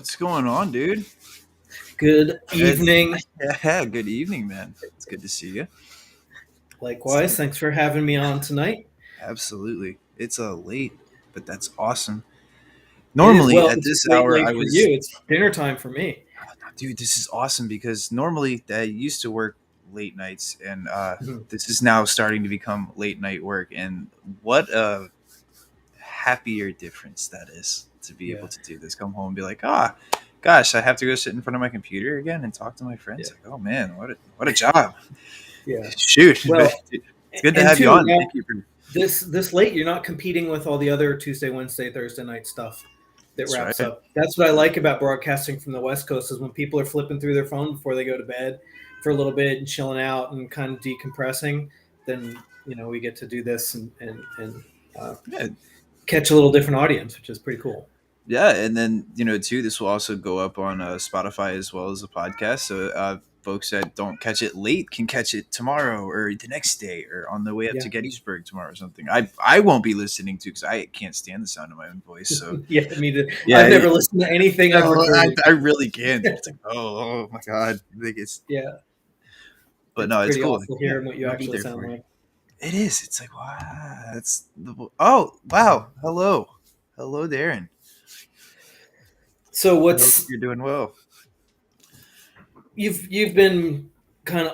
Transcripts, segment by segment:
What's going on, dude? Good It's evening. yeah, good evening, man. It's good to see you. Likewise, thanks for having me on tonight. Absolutely. It's late, but that's awesome. It is Normally well, at it's this late, hour late I for was you. It's dinner time for me. dude, this is awesome because normally I used to work late nights and Mhm. this is now starting to become late night work, and what a happier difference that is to be able Yeah, to do this. Come home and be like, gosh, I have to go sit in front of my computer again and talk to my yeah, friends. Like, oh man, what a job. yeah. Shoot, but Well, it's good to and have you two, on. now Thank you for. this late, you're not competing with all the other Tuesday, Wednesday, Thursday night stuff that That's wraps right. up. That's what I like about broadcasting from the West Coast is when people are flipping through their phone before they go to bed for a little bit and chilling out and kind of decompressing. Then we get to do this and uh, Yeah, catch a little different audience, which is pretty cool. yeah, and then too, this will also go up on Spotify as well as a podcast. So folks that don't catch it late can catch it tomorrow or the next day or on the way up to Yeah. Gettysburg tomorrow or something. I won't be listening to because I can't stand the sound of my own voice. So Yeah, me too. yeah, I've never listened to anything I've no, recorded. I really can't. It's like oh my god, like it's. Yeah, But it's no, it's pretty cool. Like, awful yeah, hearing what you I'll be actually there sound for you. like. It is. It's like wow. That's the. Oh wow. Hello, hello, Darren. So I hope what's you're doing well. you've been kind of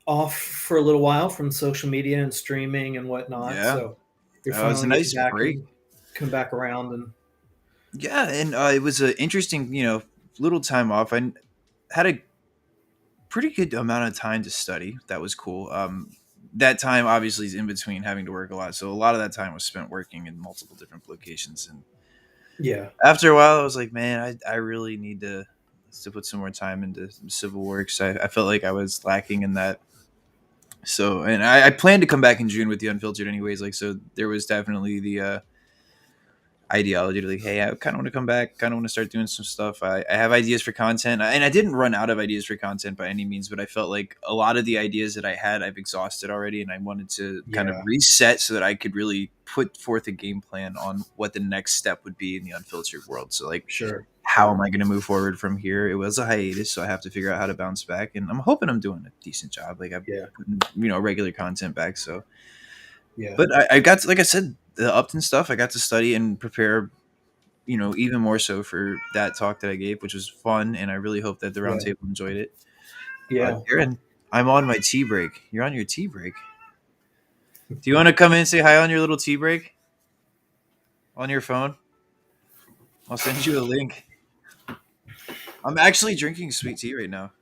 off for a little while from social media and streaming and whatnot. Yeah, So you're it was a finally getting nice back break. and come back around and Yeah, and it was an interesting, little time off. I had a pretty good amount of time to study. That was cool. That time obviously is in between having to work a lot, so a lot of that time was spent working in multiple different locations. And yeah, after a while, I was like, man, I really need to put some more time into some civil works. I felt like I was lacking in that. So, and I planned to come back in June with the Unfiltered, anyways. Like, so there was definitely the ideology to like, hey, I kind of want to come back, kind of want to start doing some stuff. I have ideas for content, and I didn't run out of ideas for content by any means, but I felt like a lot of the ideas that I had, I've exhausted already, and I wanted to kind of yeah, reset so that I could really put forth a game plan on what the next step would be in the Unfiltered world. So, like, sure, how am sure, I going to move forward from here? It was a hiatus, so I have to figure out how to bounce back, and I'm hoping I'm doing a decent job. Like, I'm yeah, putting, regular content back, so yeah, but I got to, like I said, the Upton stuff. I got to study and prepare, even more so for that talk that I gave, which was fun, and I really hope that the yeah, roundtable enjoyed it. yeah. Aaron, I'm on my tea break. You're on your tea break. Do you want to come in and say hi on your little tea break on your phone? I'll send you a link. I'm actually drinking sweet tea right now.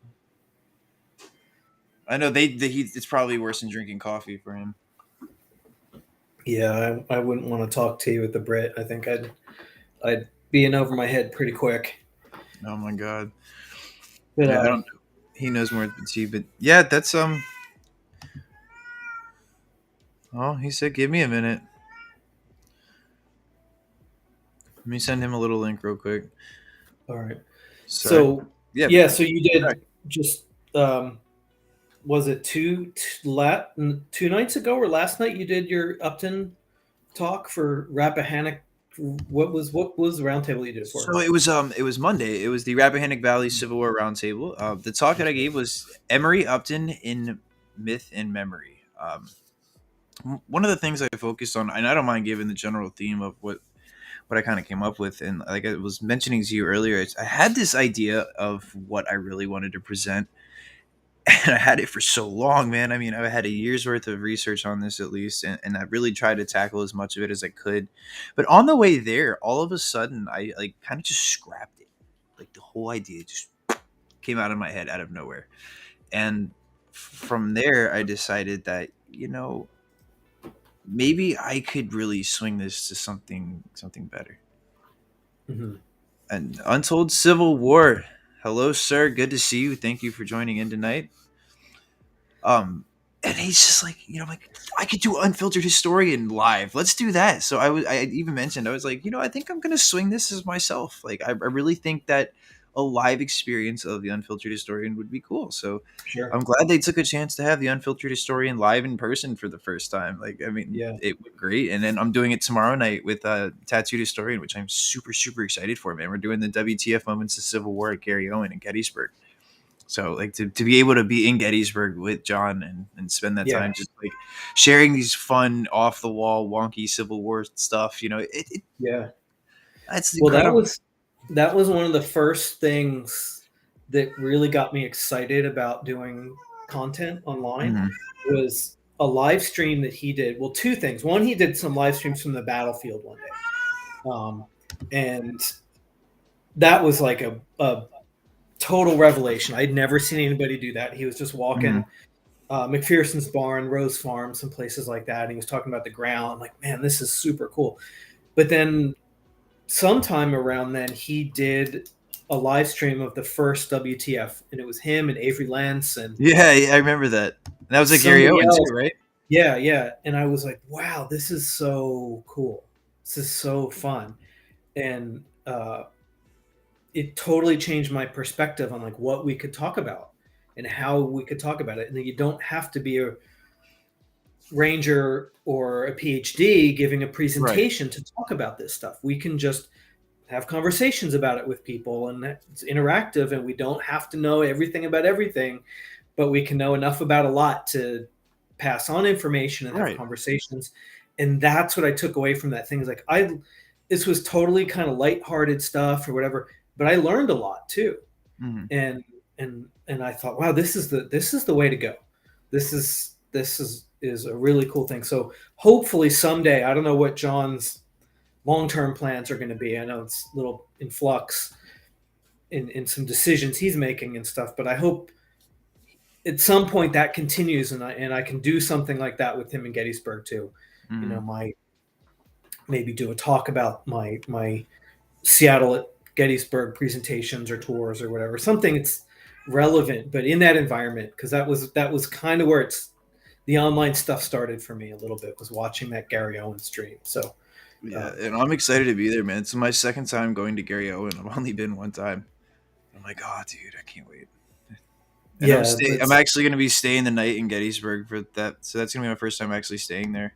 I know it's probably worse than drinking coffee for him. Yeah, I wouldn't want to talk to you with the Brit. I think I'd be in over my head pretty quick. Oh my god. But Yeah, I don't know. He knows more than tea, but yeah, that's Oh, he said, "Give me a minute. Let me send him a little link real quick." all right. Sorry. So Yeah. yeah, so you Sorry. did just was it two nights ago or last night you did your Upton talk for Rappahannock? What was the roundtable you did it for? So it was Monday. It was the Rappahannock Valley Civil War Roundtable. The talk that I gave was Emory Upton in Myth and Memory. One of the things I focused on, and I don't mind giving the general theme of what I kind of came up with, and like I was mentioning to you earlier, I had this idea of what I really wanted to present, and I had it for so long, man. I mean, I had a year's worth of research on this at least, and I really tried to tackle as much of it as I could. But on the way there, all of a sudden, I like kind of just scrapped it. Like the whole idea just came out of my head out of nowhere. And from there, I decided that maybe I could really swing this to something better. Hmm. And Untold Civil War. Hello, sir. Good to see you. Thank you for joining in tonight. And he's just like, like I could do Unfiltered Historian live. Let's do that. So I even mentioned, I was like, I think I'm gonna swing this as myself. Like I really think that a live experience of the Unfiltered Historian would be cool. So Sure. I'm glad they took a chance to have the Unfiltered Historian live in person for the first time. Like, I mean, Yeah. it was great. And then I'm doing it tomorrow night with Tattooed Historian, which I'm super, super excited for, man. We're doing the WTF Moments of Civil War at Gary Owen in Gettysburg. So, like, to be able to be in Gettysburg with John and spend that Yeah. time just like sharing these fun, off the wall, wonky Civil War stuff, Yeah. that's Well, incredible. that was one of the first things that really got me excited about doing content online Mhm. was a live stream that he did. Well, two things. One, he did some live streams from the battlefield one day. And that was like a total revelation. I'd never seen anybody do that. He was just Mhm. walking McPherson's barn, Rose Farm, some places like that. And he was talking about the ground. I'm like, man, this is super cool. But then sometime around then, he did a live stream of the first WTF, and it was him and Avery Lance and Yeah, I remember that. That was at Gary somebody Owen else. too, right? Yeah, yeah. And I was like, wow, this is so cool. This is so fun. And it totally changed my perspective on like what we could talk about and how we could talk about it. And you don't have to be a ranger or a PhD giving a Right. presentation to talk about this stuff. We can just have conversations about it with people, and it's interactive, and we don't have to know everything about everything, but we can know enough about a lot to pass on information and have Right. conversations. And that's what I took away from that thing. Is like this was totally kind of lighthearted stuff or whatever, but I learned a lot too. Mhm. And and I thought, wow, this is the way to go. This is a really cool thing. So hopefully someday, I don't know what John's long-term plans are going to be. I know it's a little in flux in some decisions he's making and stuff, but I hope at some point that continues and I can do something like that with him in Gettysburg too. You know, Mhm. my maybe do a talk about my Seattle at Gettysburg presentations or tours or whatever. Something that's relevant, but in that environment, because that was kind of where the online stuff started for me a little bit, was watching that Gary Owen stream. So Yeah, um, and I'm excited to be there, man. It's my second time going to Gary Owen. I've only been one time. I'm like, oh, dude, I can't wait. And yeah, I'm it's actually gonna be staying the night in Gettysburg for that. So that's gonna be my first time actually staying there.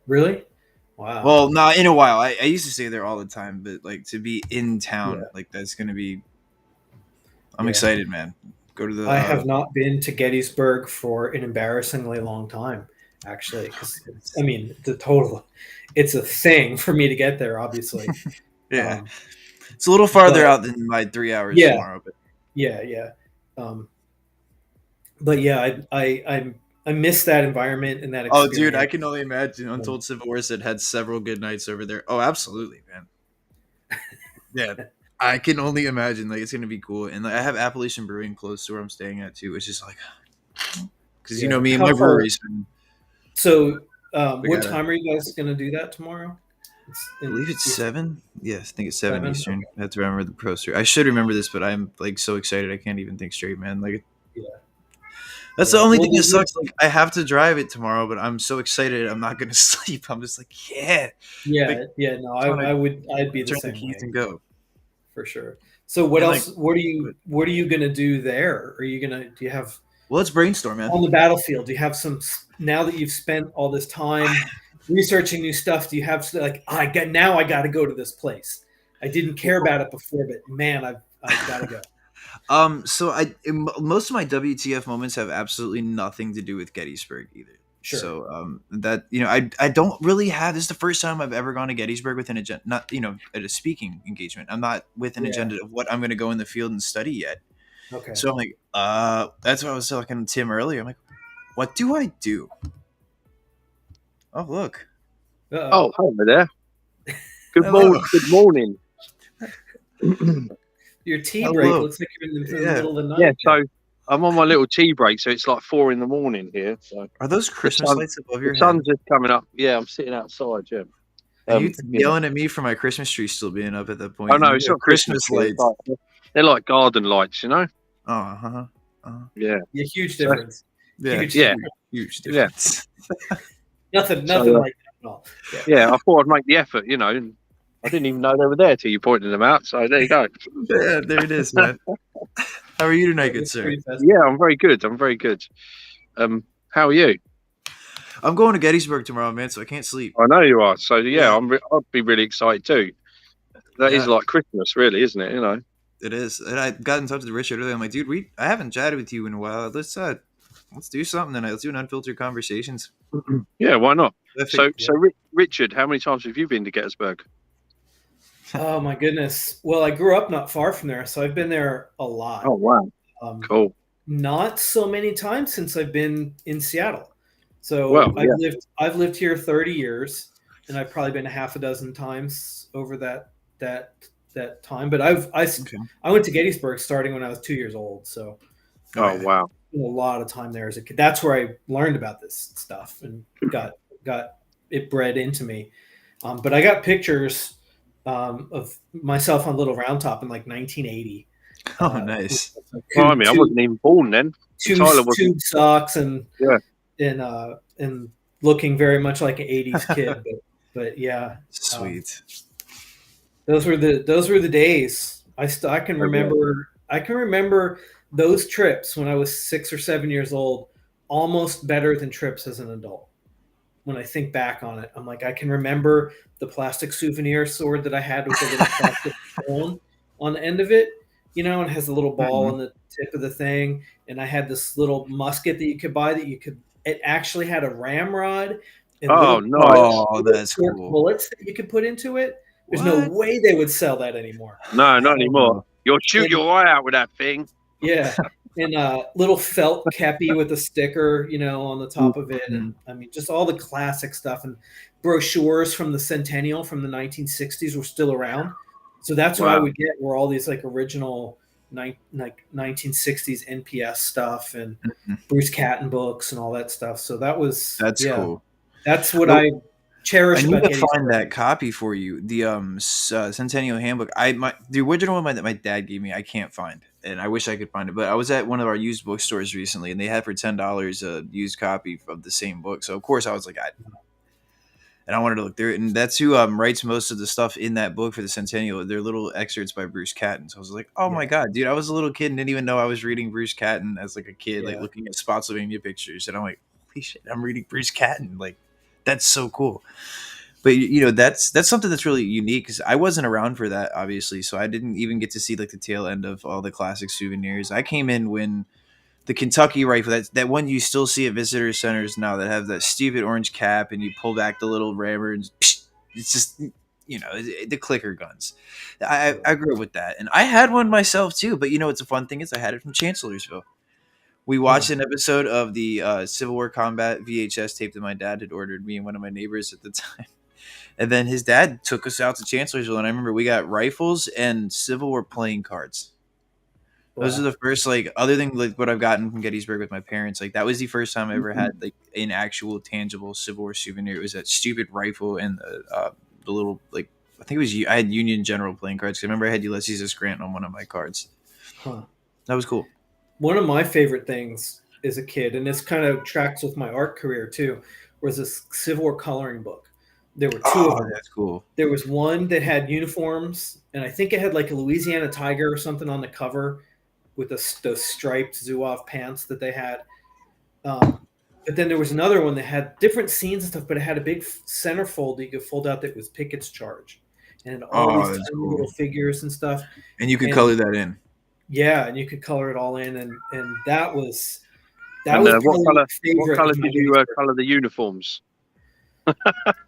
really wow. Well, not in a while. I used to stay there all the time, but like to be in town, Yeah, like that's gonna be. I'm yeah. excited, man. Go to the. I have not been to Gettysburg for an embarrassingly long time, actually, because I mean, it's a thing for me to get there, obviously. Yeah, Um, it's a little farther but out than my 3 hours yeah, tomorrow, but yeah, yeah. Um, but yeah, I miss that environment and that oh, dude, I experience. can only imagine. Um, Untold Civil Wars had several good nights over there. Oh, absolutely, man. Yeah, I can only imagine. Like, it's gonna be cool, and like, I have Appalachian Brewing close to where I'm staying at too. It's just like, because yeah. me and How my far? breweries, and So, we what gotta. time are you guys going to do that tomorrow? It's I believe it's you said 7. Yes, I think it's 7 7. Eastern. Okay. I have to remember the poster. I should remember this, but I'm like so excited I can't even think straight, man. Like, Yeah. that's the Yeah. only Well, thing that sucks. Like, I have to drive it tomorrow, but I'm so excited I'm not gonna sleep. I'm just like, yeah, like, yeah. Yeah. No, just want to I'd be the turn the same keys way. and go. For sure. So what And like, else? What are you gonna do there? Are you gonna do you have well, let's brainstorm, man. on the battlefield? Do you have some now that you've spent all this time researching new stuff? Do you have like I got to go to this place? I didn't care about it before, but man, I've got to go. So most of my WTF moments have absolutely nothing to do with Gettysburg either. Sure. So that I don't really have. This is the first time I've ever gone to Gettysburg with an agenda, not at a speaking engagement. I'm not with an Yeah. agenda of what I'm going to go in the field and study yet. Okay. So I'm like, that's what I was talking to Tim earlier. I'm like, what do I do? Oh, look, Uh Oh, hello there. Good hello, morning. Good morning. your tea break hello. looks like you're in the Yeah, middle of the Yeah, night. so I'm on my little tea break, so it's like 4 in the morning here. So are those the Christmas sun, lights above the your head? sun's just coming up. Yeah, I'm sitting outside. Yeah. Are you You know. yelling at me for my Christmas tree still being up at that point? Oh no, You it's got not Christmas Christmas tree. It's lights. like, they're like garden lights, you know. Oh, uh-huh. Uh-huh. Yeah. Yeah, huge So difference. Yeah, Huge yeah, difference. huge yeah. difference. Nothing So like that at all. Yeah. yeah, I thought I'd make the effort, you know. I didn't even know they were there till you pointed them out. So there you go. Yeah, there it is, man. How are you tonight, good sir? Pretty festive. Yeah, I'm very good. I'm very good. How are you? I'm going to Gettysburg tomorrow, man, so I can't sleep. I know you are. So Yeah. I'd be really excited too. That is Yeah. like Christmas, really, isn't it? You know. It is. And I got in touch with Richard earlier. I'm like, dude, I haven't chatted with you in a while. Let's do something tonight. Let's do an unfiltered conversations. Yeah, why not? Perfect. So Richard, how many times have you been to Gettysburg? Oh my goodness. Well, I grew up not far from there, so I've been there a lot. Oh wow, cool. Not so many times since I've been in Seattle. So Well, I've lived here 30 years, and I've probably been a half a dozen times over that time. But I went to Gettysburg starting when I was 2 years old. So Oh wow. a lot of time there as a kid. That's where I learned about this stuff and got it bred into me. But I got pictures of myself on Little Round Top in like 1980. Oh, nice. Well, I mean, I wasn't even born then. Tyler was tube socks and Yeah. and looking very much like an 80s kid. But yeah, Sweet. those were the days. I can remember those trips when I was 6 or 7 years old almost better than trips as an adult. When I think back on it, I'm like, I can remember the plastic souvenir sword that I had with the little plastic stone on the end of it, you know, and has a little ball on the tip of the thing. And I had this little musket that you could buy it actually had a ramrod and that's short cool. bullets that you could put into it. There's no way they would sell that anymore. No, not anymore. You'll shoot your eye out with that thing. Yeah. And a little felt kepi with a sticker, you know, on the top of it. And I mean, just all the classic stuff. And brochures from the Centennial from the 1960s were still around. So that's what I would get were all these like original like 1960s NPS stuff and Bruce Catton books and all that stuff. So that's cool. That's what I cherish. I need to find that copy for you. The Centennial Handbook. The original one that my dad gave me, I can't find, and I wish I could find it. But I was at one of our used bookstores recently, and they had for $10 a used copy of the same book. So of course I was like, and I wanted to look through it. And that's who writes most of the stuff in that book for the Centennial. They're little excerpts by Bruce Catton. So I was like, oh my god, dude! I was a little kid and didn't even know I was reading Bruce Catton as like a kid, like looking at Spotsylvania pictures, and I'm like, holy shit, I'm reading Bruce Catton, like. That's so cool. But you know, that's something that's really unique because I wasn't around for that, obviously, so I didn't even get to see like the tail end of all the classic souvenirs. I came in when the Kentucky rifle, that one you still see at visitor centers now, that have that stupid orange cap and you pull back the little rammer and it's just, you know, the clicker guns. I grew up with that, and I had one myself too. But you know, it's a fun thing is I had it from Chancellorsville. We watched an episode of the Civil War Combat VHS tape that my dad had ordered me and one of my neighbors at the time. And then his dad took us out to Chancellorsville, and I remember we got rifles and Civil War playing cards. Those are the first, like, other than like what I've gotten from Gettysburg with my parents. Like, that was the first time I ever had like an actual tangible Civil War souvenir. It was that stupid rifle and the little, like, I think it was, I had Union General playing cards. 'Cause I remember I had Ulysses S. Grant on one of my cards. That was cool. One of my favorite things as a kid, and this kind of tracks with my art career too, was a Civil War coloring book. There were two of them. That's cool. There was one that had uniforms, and I think it had like a Louisiana Tiger or something on the cover with those striped Zouave pants that they had. But then there was another one that had different scenes and stuff, but it had a big centerfold that you could fold out that was Pickett's Charge. And all these tiny little figures and stuff. And you could color that in. Yeah, and you could color it all in, and that was what color did you color the uniforms?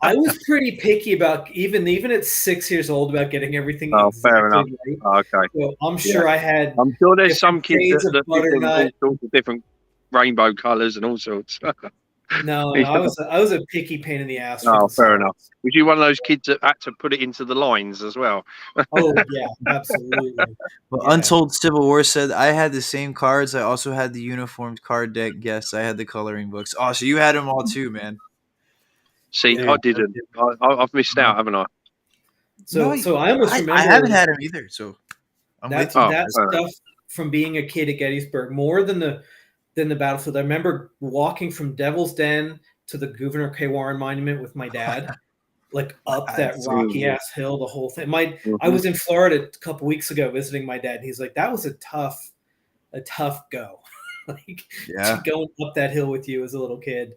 I was pretty picky about even at 6 years old about getting everything. Fair enough. Right. Okay. So I'm sure I had. I'm sure there's some kids that all sorts of different rainbow colors and all sorts. No, I was a picky pain in the ass. Fair enough. Was you one of those kids that had to put it into the lines as well? Oh yeah, absolutely. Well, yeah. Untold Civil War said I had the same cards. I also had the uniformed card deck. Yes, I had the coloring books. Oh, so you had them all too, man. See, I didn't. I've missed out, haven't I? So I almost remember. I haven't had them either. So that stuff from being a kid at Gettysburg more than the battlefield. I remember walking from Devil's Den to the Gouverneur K. Warren Monument with my dad, like up that rocky Absolutely. ass hill, the whole thing. I Mhm. was in Florida a couple weeks ago visiting my dad. And he's like, that was a tough go. Like Yeah. going up that hill with you as a little kid,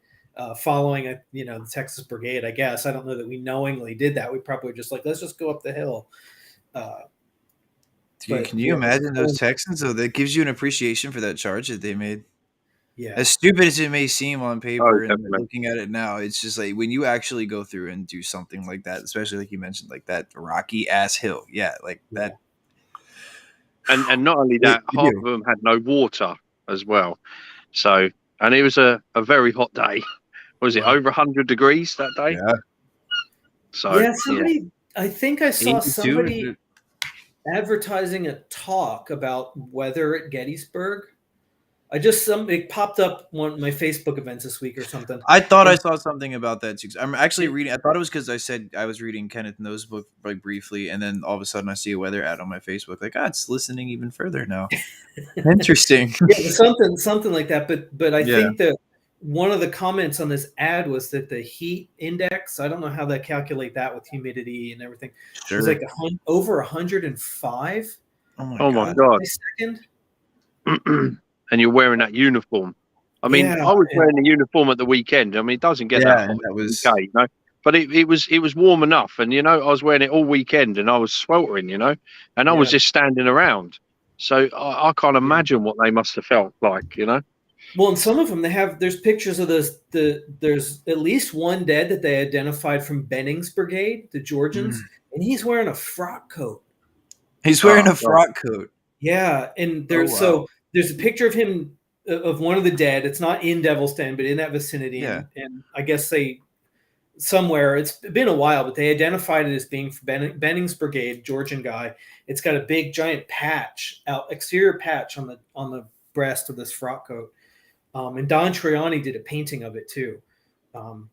following the Texas Brigade. I guess I don't know that we knowingly did that. We probably were just like, let's just go up the hill. Dude, But can you yeah, imagine those Texans? Though that gives you an appreciation for that charge that they made. yeah, As stupid as it may seem on Oh, paper and definitely. looking at it now, it's just like when you actually go through and do something like that, especially like you mentioned, like that rocky ass hill. Yeah, like yeah, that. And not only It, that, you half do. of them had no water as well. So, and it was a very hot day. Was it yeah. over 100 degrees that day? Yeah. So, Yeah, yeah. somebody. I think I saw Heat too. somebody advertising a talk about weather at Gettysburg. It popped up one of my Facebook events this week or something. I thought I And saw something about that too. I'm actually it, reading. I thought it was because I said I was reading Kenneth No's book like briefly, and then all of a sudden I see a weather ad on my Facebook. Like, it's listening even further now. Interesting. yeah, it was something like that. But I Yeah, think that one of the comments on this ad was that the heat index, I don't know how they calculate that with humidity and everything, was like sure. over 105 Oh my Oh my god. God. a second. And you're wearing that uniform. I mean, Yeah, I was and wearing the uniform at the weekend. I mean, it doesn't get that Yeah, hot and that in the was UK, but it was warm enough. And I was wearing it all weekend, and I was sweltering, and I was yeah, just standing around. So I can't yeah. imagine what they must have felt like. Well, and some of them there's pictures of there's at least one dead that they identified from Benning's brigade, the Georgians, Mm. and he's wearing a frock coat. He's wearing Oh a God. frock coat. Yeah, and Oh wow. there's a picture of him of one of the dead. It's not in Devil's Den, but in that vicinity, Yeah. and I guess they somewhere. It's been a while, but they identified it as being Benning's brigade, Georgian guy. It's got a big giant exterior patch on the breast of this frock coat. And Don Triani did a painting of it too. Um,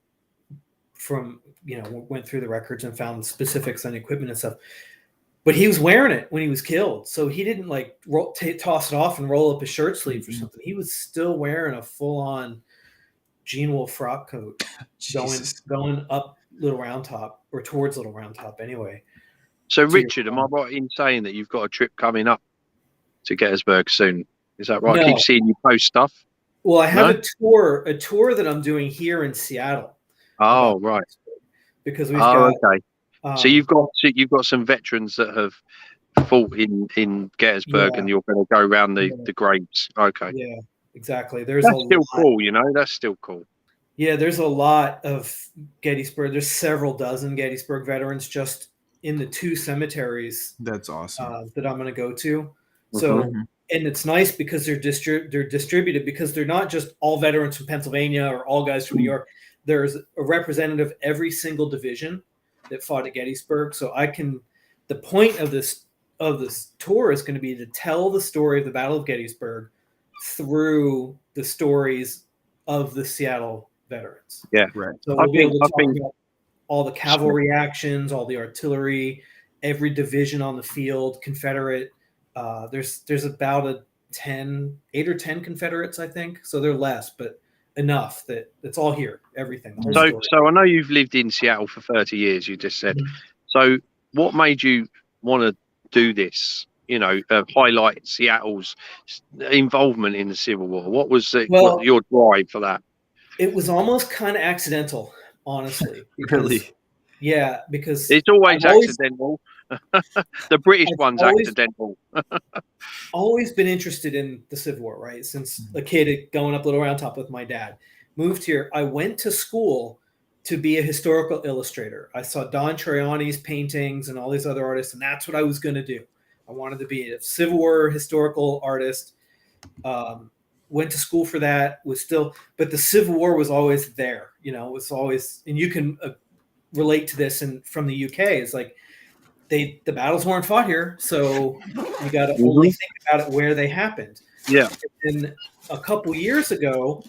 from went through the records and found specifics on equipment and stuff. But he was wearing it when he was killed, so he didn't like toss it off and roll up his shirt sleeves or Mm-mm. something. He was still wearing a full on Gene Wolfe frock coat, going Jesus. going up Little Round Top or towards Little Round Top anyway. So To your Richard, am I point. right in saying that you've got a trip coming up to Gettysburg soon? Is that right? I keep No, seeing you post stuff. well, I have No? a tour that I'm doing here in Seattle about Oh, right. because we've Oh, got okay. So um, you've got some veterans that have fought in Gettysburg, yeah, and you're going to go around the yeah, the graves. Okay, yeah, exactly. There's a that's still lot. cool. That's still cool. Yeah, there's a lot of Gettysburg. There's several dozen Gettysburg veterans just in the two cemeteries That's awesome. that I'm going to go to. Hmm. So, and it's nice because they're distributed because they're not just all veterans from Pennsylvania or all guys from New York. There's a representative every single division that fought at Gettysburg. So the point of this tour is going to be to tell the story of the Battle of Gettysburg through the stories of the Seattle veterans. Yeah, Right. So I we'll be think able to I talk think about all the cavalry actions, all the artillery, every division on the field, Confederate. There's about 8 or 10 Confederates, I think. So they're less, but enough that it's all here, everything, the whole so. story. So I know you've lived in Seattle for 30 years. You just said. Mhm. So what made you want to do this? Highlight Seattle's involvement in the Civil War. What was what Well, your drive for that? it was almost kind of accidental, honestly, because Really. yeah, because It's always accidental. The British I've one's always accidental. always been interested in the Civil War, right? Since a kid going up Little Round Top with my dad. Moved here. I went to school to be a historical illustrator. I saw Don Triani's paintings and all these other artists, and that's what I was going to do. I wanted to be a Civil War historical artist. Went to school for that. But the Civil War was always there. It was always, and you can relate to this and from the UK. It's like the battles weren't fought here, so you got to only Hmm. think about it where they happened. Yeah. And a couple years ago,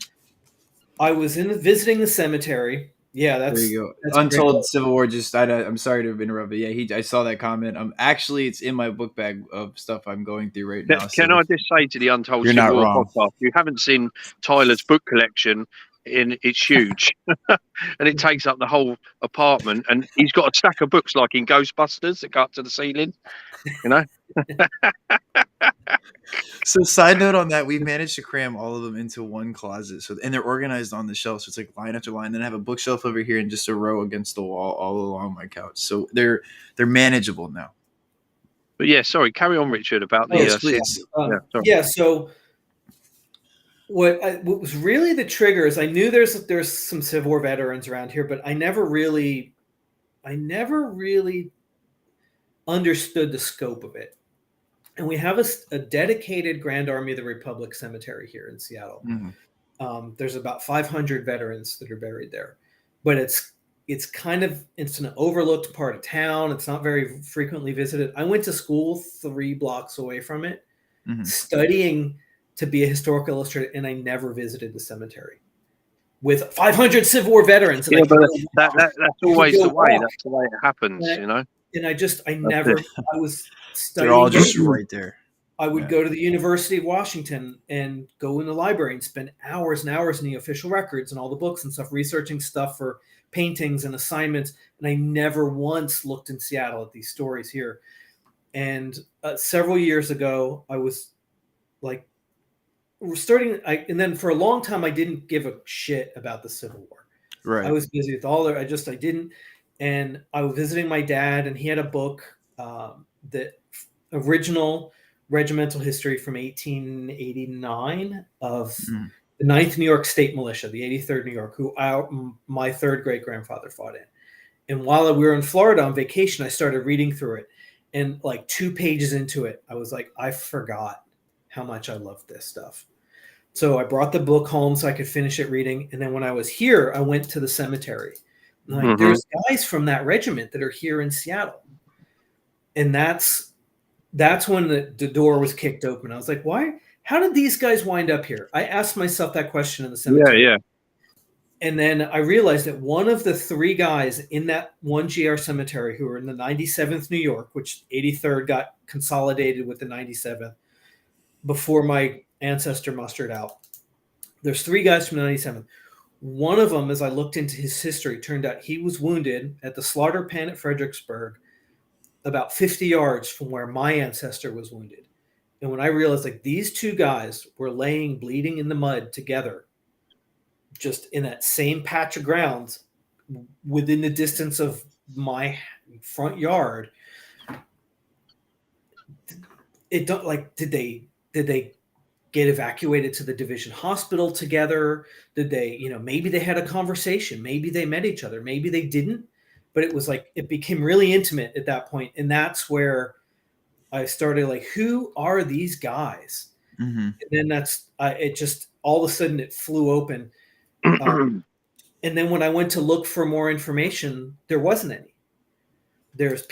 I was visiting the cemetery. Yeah, There you go. that's great. Untold Civil War. I'm sorry to interrupt, but yeah, I saw that comment. Actually, it's in my book bag of stuff I'm going through right now. So Can I just say to the Untold you're not Civil War wrong. podcast, you haven't seen Tyler's book collection, and it's huge, and it takes up the whole apartment. And he's got a stack of books like in Ghostbusters that go up to the ceiling. You know. So side note on that, we've managed to cram all of them into one closet. So and they're organized on the shelf. So it's like line after line. Then I have a bookshelf over here and just a row against the wall all along my couch. So they're manageable now. But yeah, sorry, carry on, Richard, about the Yes, please. Yeah. So what was really the trigger is I knew there's some Civil War veterans around here, but I never really understood the scope of it. And we have a dedicated Grand Army of the Republic cemetery here in Seattle. Mm-hmm. There's about 500 veterans that are buried there, but it's an overlooked part of town. It's not very frequently visited. I went to school 3 blocks away from it, studying to be a historical illustrator, and I never visited the cemetery with 500 Civil War veterans. And but that's always the way. That's the way it happens, you know. And I was studying. They're all just right there. I would go to the University of Washington and go in the library and spend hours and hours in the official records and all the books and stuff, researching stuff for paintings and assignments. And I never once looked in Seattle at these stories here. And several years ago, I was like, and then for a long time, I didn't give a shit about the Civil War. Right. I was busy with all I didn't. And I was visiting my dad, and he had a book, the original regimental history from 1889 of the 9th New York State Militia, the 83rd New York, who my third great grandfather fought in. And while we were in Florida on vacation, I started reading through it. And like 2 pages into it, I was like, I forgot how much I loved this stuff. So I brought the book home so I could finish it reading. And then when I was here, I went to the cemetery. Like, there's guys from that regiment that are here in Seattle. And that's when the door was kicked open. I was like, why? How did these guys wind up here? I asked myself that question in the cemetery. Yeah. And then I realized that one of the 3 guys in that one GR cemetery who were in the 97th New York, which 83rd got consolidated with the 97th before my ancestor mustered out. There's 3 guys from the 97th. One of them, as I looked into his history, turned out he was wounded at the slaughter pen at Fredericksburg, about 50 yards from where my ancestor was wounded. And when I realized like these 2 guys were laying bleeding in the mud together, just in that same patch of ground within the distance of my front yard, did they get evacuated to the division hospital together? Did they, maybe they had a conversation, maybe they met each other, maybe they didn't, but it was like, it became really intimate at that point. And that's where I started like, who are these guys? And then it just, all of a sudden it flew open. And then when I went to look for more information, there wasn't any. There's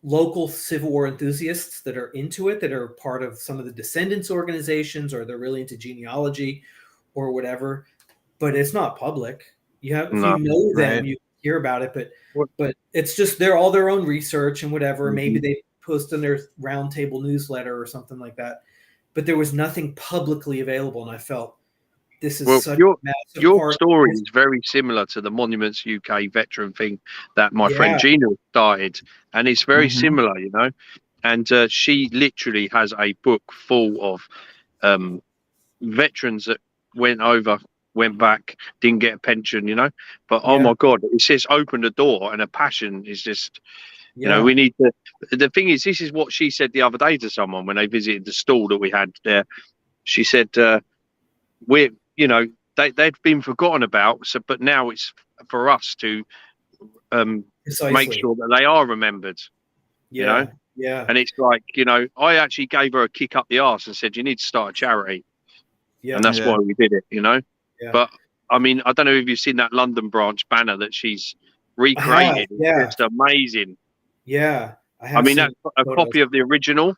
local Civil War enthusiasts that are into it, that are part of some of the descendants organizations, or they're really into genealogy or whatever, but it's not public. If you know them, you hear about it, but it's just, they're all their own research and whatever. Maybe they post in their roundtable newsletter or something like that, but there was nothing publicly available. And I felt this is such a massive your story is very similar to the Monuments UK veteran thing that my friend Gina started, and it's very similar, and she literally has a book full of veterans that went back, didn't get a pension, but oh my God, it's just opened a door, and a passion is just, we need to. The thing is, this is what she said the other day to someone when they visited the stall that we had there. She said, they'd been forgotten about, but now it's for us to make sure that they are remembered. Yeah. And it's like, I actually gave her a kick up the arse and said, you need to start a charity. And that's why we did it, But I mean, I don't know if you've seen that London branch banner that she's recreated. It's just amazing. Yeah. I mean, that's a copy of the original.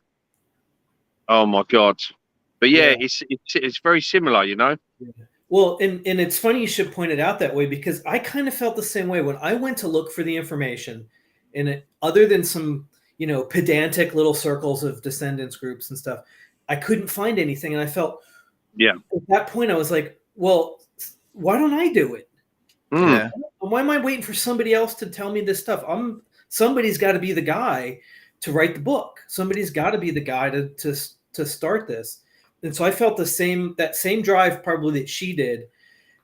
Oh my God. But it's very similar, Well, and it's funny you should point it out that way, because I kind of felt the same way when I went to look for the information, and other than some, pedantic little circles of descendants groups and stuff, I couldn't find anything. And I felt, at that point, I was like, well, why don't I do it? Yeah. Why am I waiting for somebody else to tell me this stuff? Somebody's got to be the guy to write the book. Somebody's got to be the guy to start this. And so I felt that same drive probably that she did.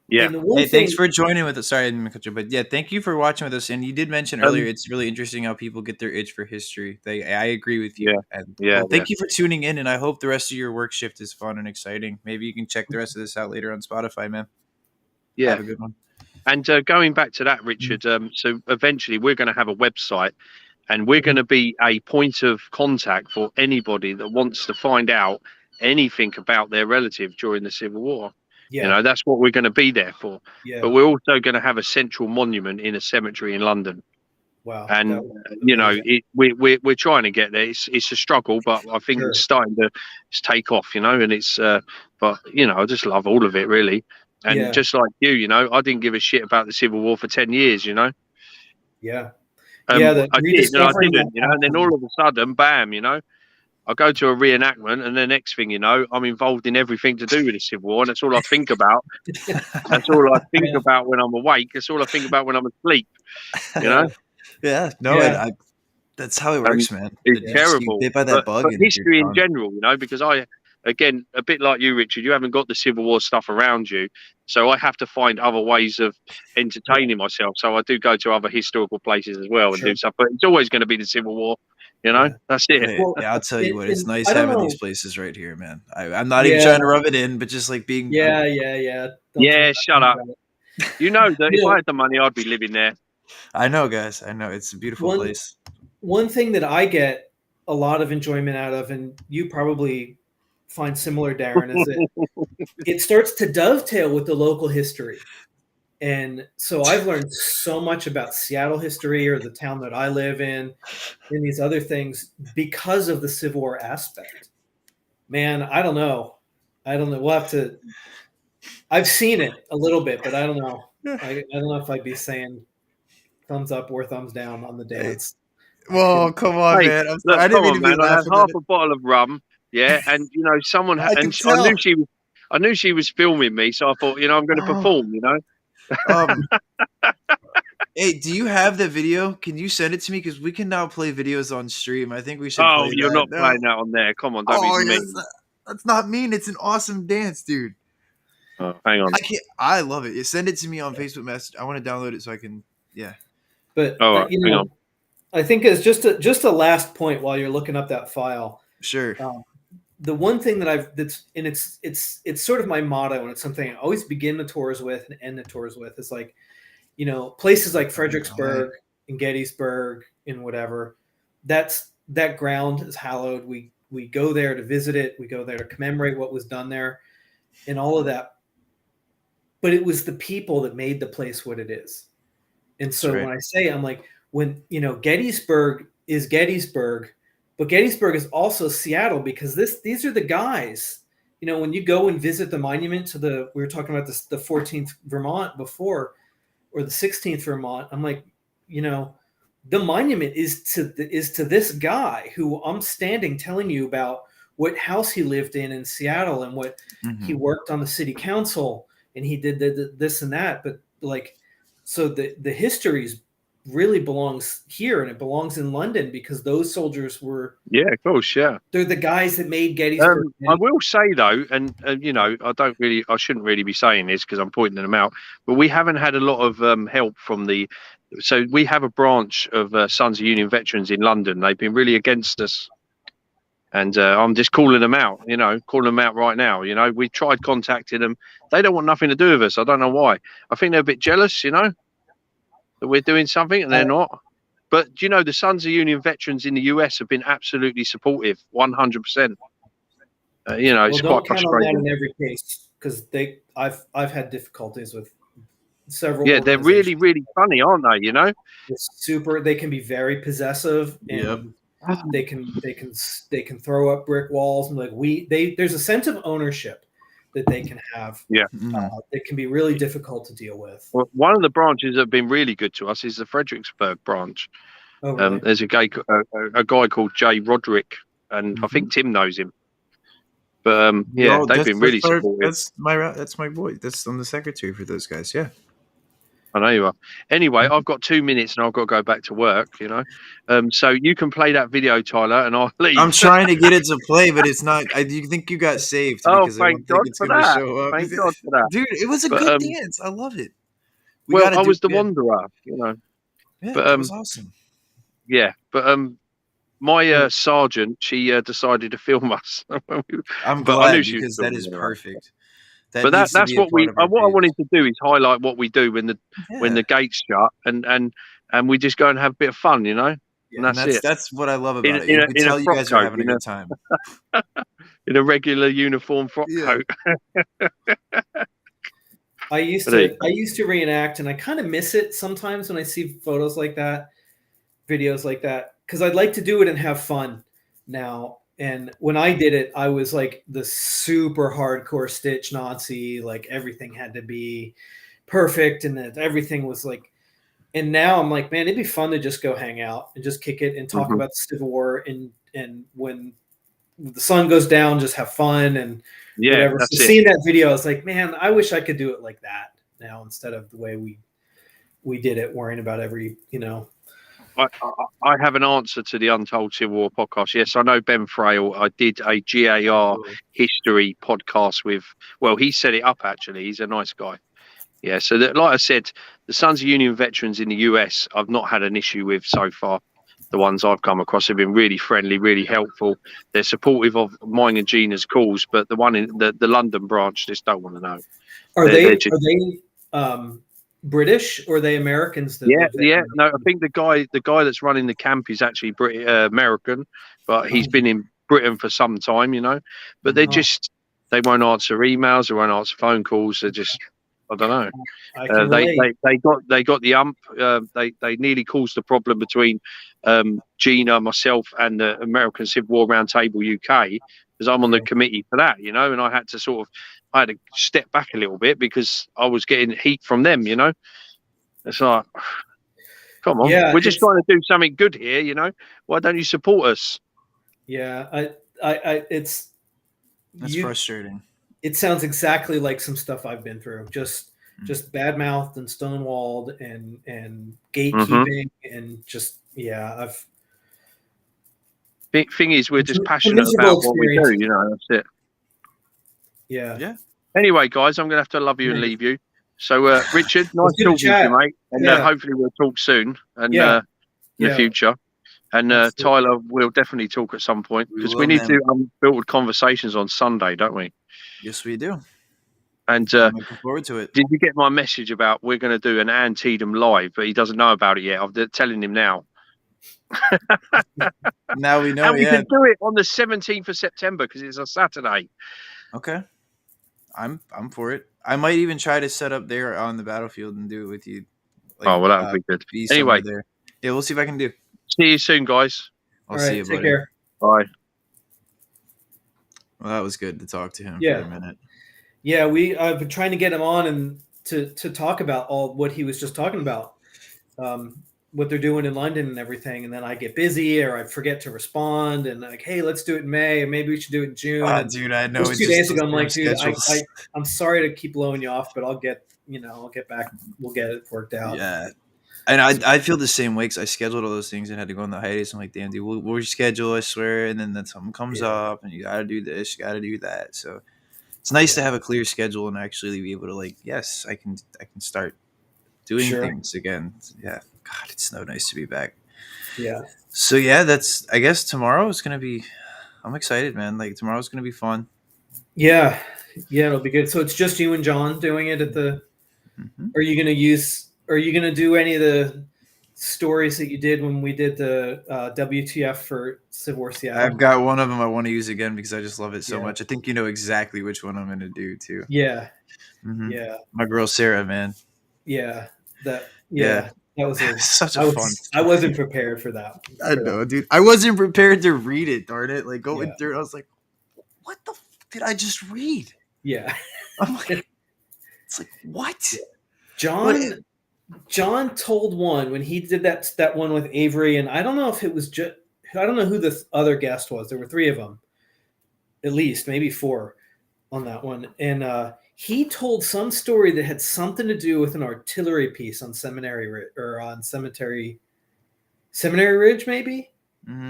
Yeah. And the one Hey, thing, thanks for joining with us. Sorry, I didn't mean to cut you, but yeah, thank you for watching with us. And you did mention earlier, it's really interesting how people get their itch for history. I agree with you. Yeah. And Yeah. well, thank you for tuning in, and I hope the rest of your work shift is fun and exciting. Maybe you can check the rest of this out later on Spotify, man. Yeah. Have a good one. And going back to that, Richard, so eventually we're going to have a website, and we're going to be a point of contact for anybody that wants to find out anything about their relative during the Civil War. yeah, You know, that's what we're going to be there for. yeah, But we're also going to have a central monument in a cemetery in London. wow, And that was you know, amazing. we're trying to get there. It's a struggle, but I think Sure. it's starting to take off. You know, and it's but you know, I just love all of it really. And Yeah. just like you know, I didn't give a shit about the Civil War for 10 years. You know, Yeah, I did and I rediscovering didn't. that You know, and then all of a sudden, bam! You know, I go to a reenactment, and the next thing you know, I'm involved in everything to do with the Civil War, and that's all I think about. That's all I think Yeah. about when I'm awake. That's all I think about when I'm asleep. You know. Yeah, no, Yeah. that's how it works, man. It's You just get terrible. bit by that bug But and you're history in gone. general, you know, because again, a bit like you, Richard, you haven't got the Civil War stuff around you. So I have to find other ways of entertaining myself. So I do go to other historical places as well and Sure. do stuff. But it's always going to be the Civil War, you know? Yeah. That's it. Hey, Well, yeah, I'll tell you what, it's and nice I don't having know. these places right here, man. I'm not even Yeah. trying to rub it in, but just like being Yeah. Don't Yeah, talk shut up. about it. You know that You if know, I had the money, I'd be living there. I know, guys. I know it's a beautiful place. one thing that I get a lot of enjoyment out of, and you probably find similar, Darren, is that it starts to dovetail with the local history. And so I've learned so much about Seattle history or the town that I live in and these other things because of the Civil War aspect. Man, I don't know. We'll have to. I've seen it a little bit, but I don't know. I don't know if I'd be saying thumbs up or thumbs down on the dance. Whoa, come on, Hey, man. I'm sorry. look, I didn't come mean on, to be man. I had laughing at half it. a bottle of rum, yeah, and you know, someone I can I tell. knew she was filming me, so I thought, you know, I'm going to Oh, perform, you know. Hey, do you have the video? Can you send it to me? Because we can now play videos on stream. I think we should Oh, play you're that. not No. playing that on there. Come on, don't be Oh, yes. mean. That's not mean. It's an awesome dance, dude. Oh, hang on. I can't. I love it. You send it to me on Facebook Message. I want to download it so I can. Yeah. But All right, hang on. I think as just a last point while you're looking up that file. Sure. The one thing that it's sort of my motto, and it's something I always begin the tours with and end the tours with, is like, you know, places like Fredericksburg and Gettysburg and whatever, that ground is hallowed. We go there to visit it. We go there to commemorate what was done there and all of that. But it was the people that made the place what it is. And so when I say, I'm like, when, you know, Gettysburg is Gettysburg, but Gettysburg is also Seattle, because these are the guys, you know, when you go and visit the monument to we were talking about the 14th Vermont before, or the 16th Vermont. I'm like, you know, the monument is to this guy who I'm standing telling you about what house he lived in Seattle and what he worked on the city council and he did this and that. But like, so the history really belongs here and it belongs in London because those soldiers were. Yeah, of course, yeah. They're the guys that made Gettysburg. I will say though, and you know, I shouldn't really be saying this because I'm pointing them out, but we haven't had a lot of help from so we have a branch of Sons of Union Veterans in London. They've been really against us. And I'm just calling them out, you know, calling them out right now. You know, we tried contacting them. They don't want nothing to do with us. I don't know why. I think they're a bit jealous, you know, that we're doing something and they're not. But, you know, the Sons of Union Veterans in the US have been absolutely supportive, 100%. You know, it's quite frustrating. Don't count on that in every case because I've had difficulties with several. Yeah, they're really, really funny, aren't they? You know, they can be very possessive and they can throw up brick walls and like there's a sense of ownership that they can have. Yeah, that can be really difficult to deal with. Well, one of the branches that have been really good to us is the Fredericksburg branch. Oh, really? There's a guy called Jay Roderick, and I think Tim knows him. But yeah, Yo, they've been really supportive. that's my boy. I'm the secretary for those guys. Yeah. I know you are. Anyway, I've got 2 minutes and I've got to go back to work. So you can play that video, Tyler, and I'll I'm leave. trying to get it to play, but it's not. You think you got saved Oh, because I thank don't think God it's for going to that! show up. Thank God for that. Dude, it was a But good dance. I love it. We well, got to I do was the it again. wanderer. Yeah, But that was awesome. yeah. But my sergeant, she decided to film us. I'm But I knew glad she was because that filming is anyway. perfect. That But needs to that's be a what part of our what I page. wanted to do is highlight what we do when Yeah. the gates shut, and we just go and have a bit of fun, and Yeah, and that's it. that's what I love In about it. in You a, could in a tell you frock guys are coat, having a good time. in a regular uniform frock Yeah. coat. I used But there you to go. I used to reenact, and I kind of miss it sometimes when I see photos like that, videos like that, because I'd like to do it and have fun now. And when I did it, I was like the super hardcore Stitch Nazi, like everything had to be perfect, and that everything was like. And now I'm like, man, it'd be fun to just go hang out and just kick it and talk Mhm. about the Civil War, and when the sun goes down, just have fun and Yeah, whatever. So that's it. seeing that video, I was like, man, I wish I could do it like that now instead of the way we did it, worrying about every. I have an answer to the Untold Civil War podcast. Yes, I know Ben Frail. I did a GAR history podcast with. Well, he set it up actually. He's a nice guy. Yeah, so that, like I said, the Sons of Union veterans in the US, I've not had an issue with so far. The ones I've come across have been really friendly, really helpful. They're supportive of mine and Gina's calls, but the one in the London branch just don't want to know. Are They're they just are they British or are they Americans that yeah, live there? yeah. No, I think the guy that's running the camp is actually American, but he's been in Britain for some time. But Mhm. they won't answer emails, they won't answer phone calls. They're just I don't know. I can They, relate. they got the ump. They nearly caused a problem between Gina, myself, and the American Civil War Roundtable UK because I'm on the committee for that, and I had to step back a little bit because I was getting heat from them. It's like, come on, Yeah, we're just trying to do something good here. Why don't you support us? yeah. I it's That's you. frustrating. It sounds exactly like some stuff I've been through. Mm. Just bad mouthed and stonewalled and Hmm. gatekeeping and just I've Thing is, we're it's just a passionate miserable about what we do. experience. That's it. Yeah. Yeah. Anyway, guys, I'm gonna have to love you and Nice. leave you. So, Richard, It was nice good to talking to chat. you, mate, and Yeah. hopefully we'll talk soon and Yeah. in the Yeah. future. And Absolutely. Tyler, we'll definitely talk at some point We because we will, need to man. do unfiltered conversations on Sunday, don't we? Yes, we do. And I'm looking forward to it. did you get my message about we're going to do an Antietam live, but he doesn't know about it yet? I'm telling him now. Now we know. And we Yeah. can do it on the 17th of September because it's a Saturday. Okay. I'm for it. I might even try to set up there on the battlefield and do it with you. Like, Oh, well, that would be good. be Anyway, somewhere there. Yeah, we'll see if I can do. see you soon, guys. I'll All see right. you, Take buddy. care. Bye. Well, that was good to talk to him Yeah. for a minute. Yeah. I've been trying to get him on and to talk about all what he was just talking about. What they're doing in London and everything, and then I get busy or I forget to respond, and like, hey, let's do it in May, or maybe we should do it in June. And Dude, I know just it's 2 days just those ago, I'm damn like, dude, schedules. I'm sorry to keep blowing you off, but I'll get back. We'll get it worked out. Yeah. And I feel the same way because I scheduled all those things and had to go on the hiatus. I'm like, damn, dude, we'll reschedule, I swear. And then something comes Yeah. up and you got to do this, you got to do that. So it's nice to Yeah. have a clear schedule and actually be able to yes, I can start doing Sure. things again. Yeah. God, it's so nice to be back. Yeah. So yeah, I guess tomorrow is going to be, I'm excited, man. Like tomorrow's going to be fun. Yeah. Yeah. It'll be good. So it's just you and John doing it at the. Mm-hmm. Are you going to do any of the stories that you did when we did the WTF for Civil War Seattle? I've got one of them I want to use again because I just love it so Yeah. much. I think you know exactly which one I'm going to do too. Yeah. Mm-hmm. Yeah. My girl Sarah, man. Yeah. That was such a fun. I wasn't prepared for that. I know, dude. I wasn't prepared to read it. Darn it! Like going through, I was like, "What the did I just read?" Yeah. I'm like, it's like what? John told one when he did that one with Avery, and I don't know if it was just I don't know who the other guest was. There were three of them. at least maybe 4 on that one. And he told some story that had something to do with an artillery piece on Cemetery Ridge, maybe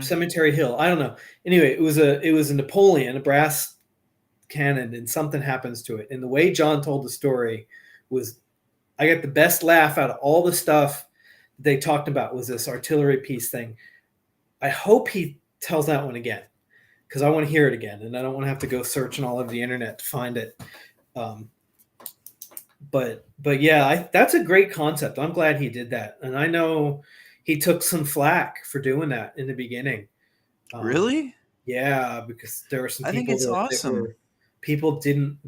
Cemetery Hill. I don't know. Anyway, it was a Napoleon, a brass cannon, and something happens to it. And the way John told the story was, I got the best laugh out of all the stuff they talked about was this artillery piece thing. I hope he tells that one again, because I want to hear it again, and I don't want to have to go searching all over the internet to find it. But yeah, that's a great concept. I'm glad he did that, and I know he took some flack for doing that in the beginning. Really? Yeah, because there were some I think people it's awesome. People didn't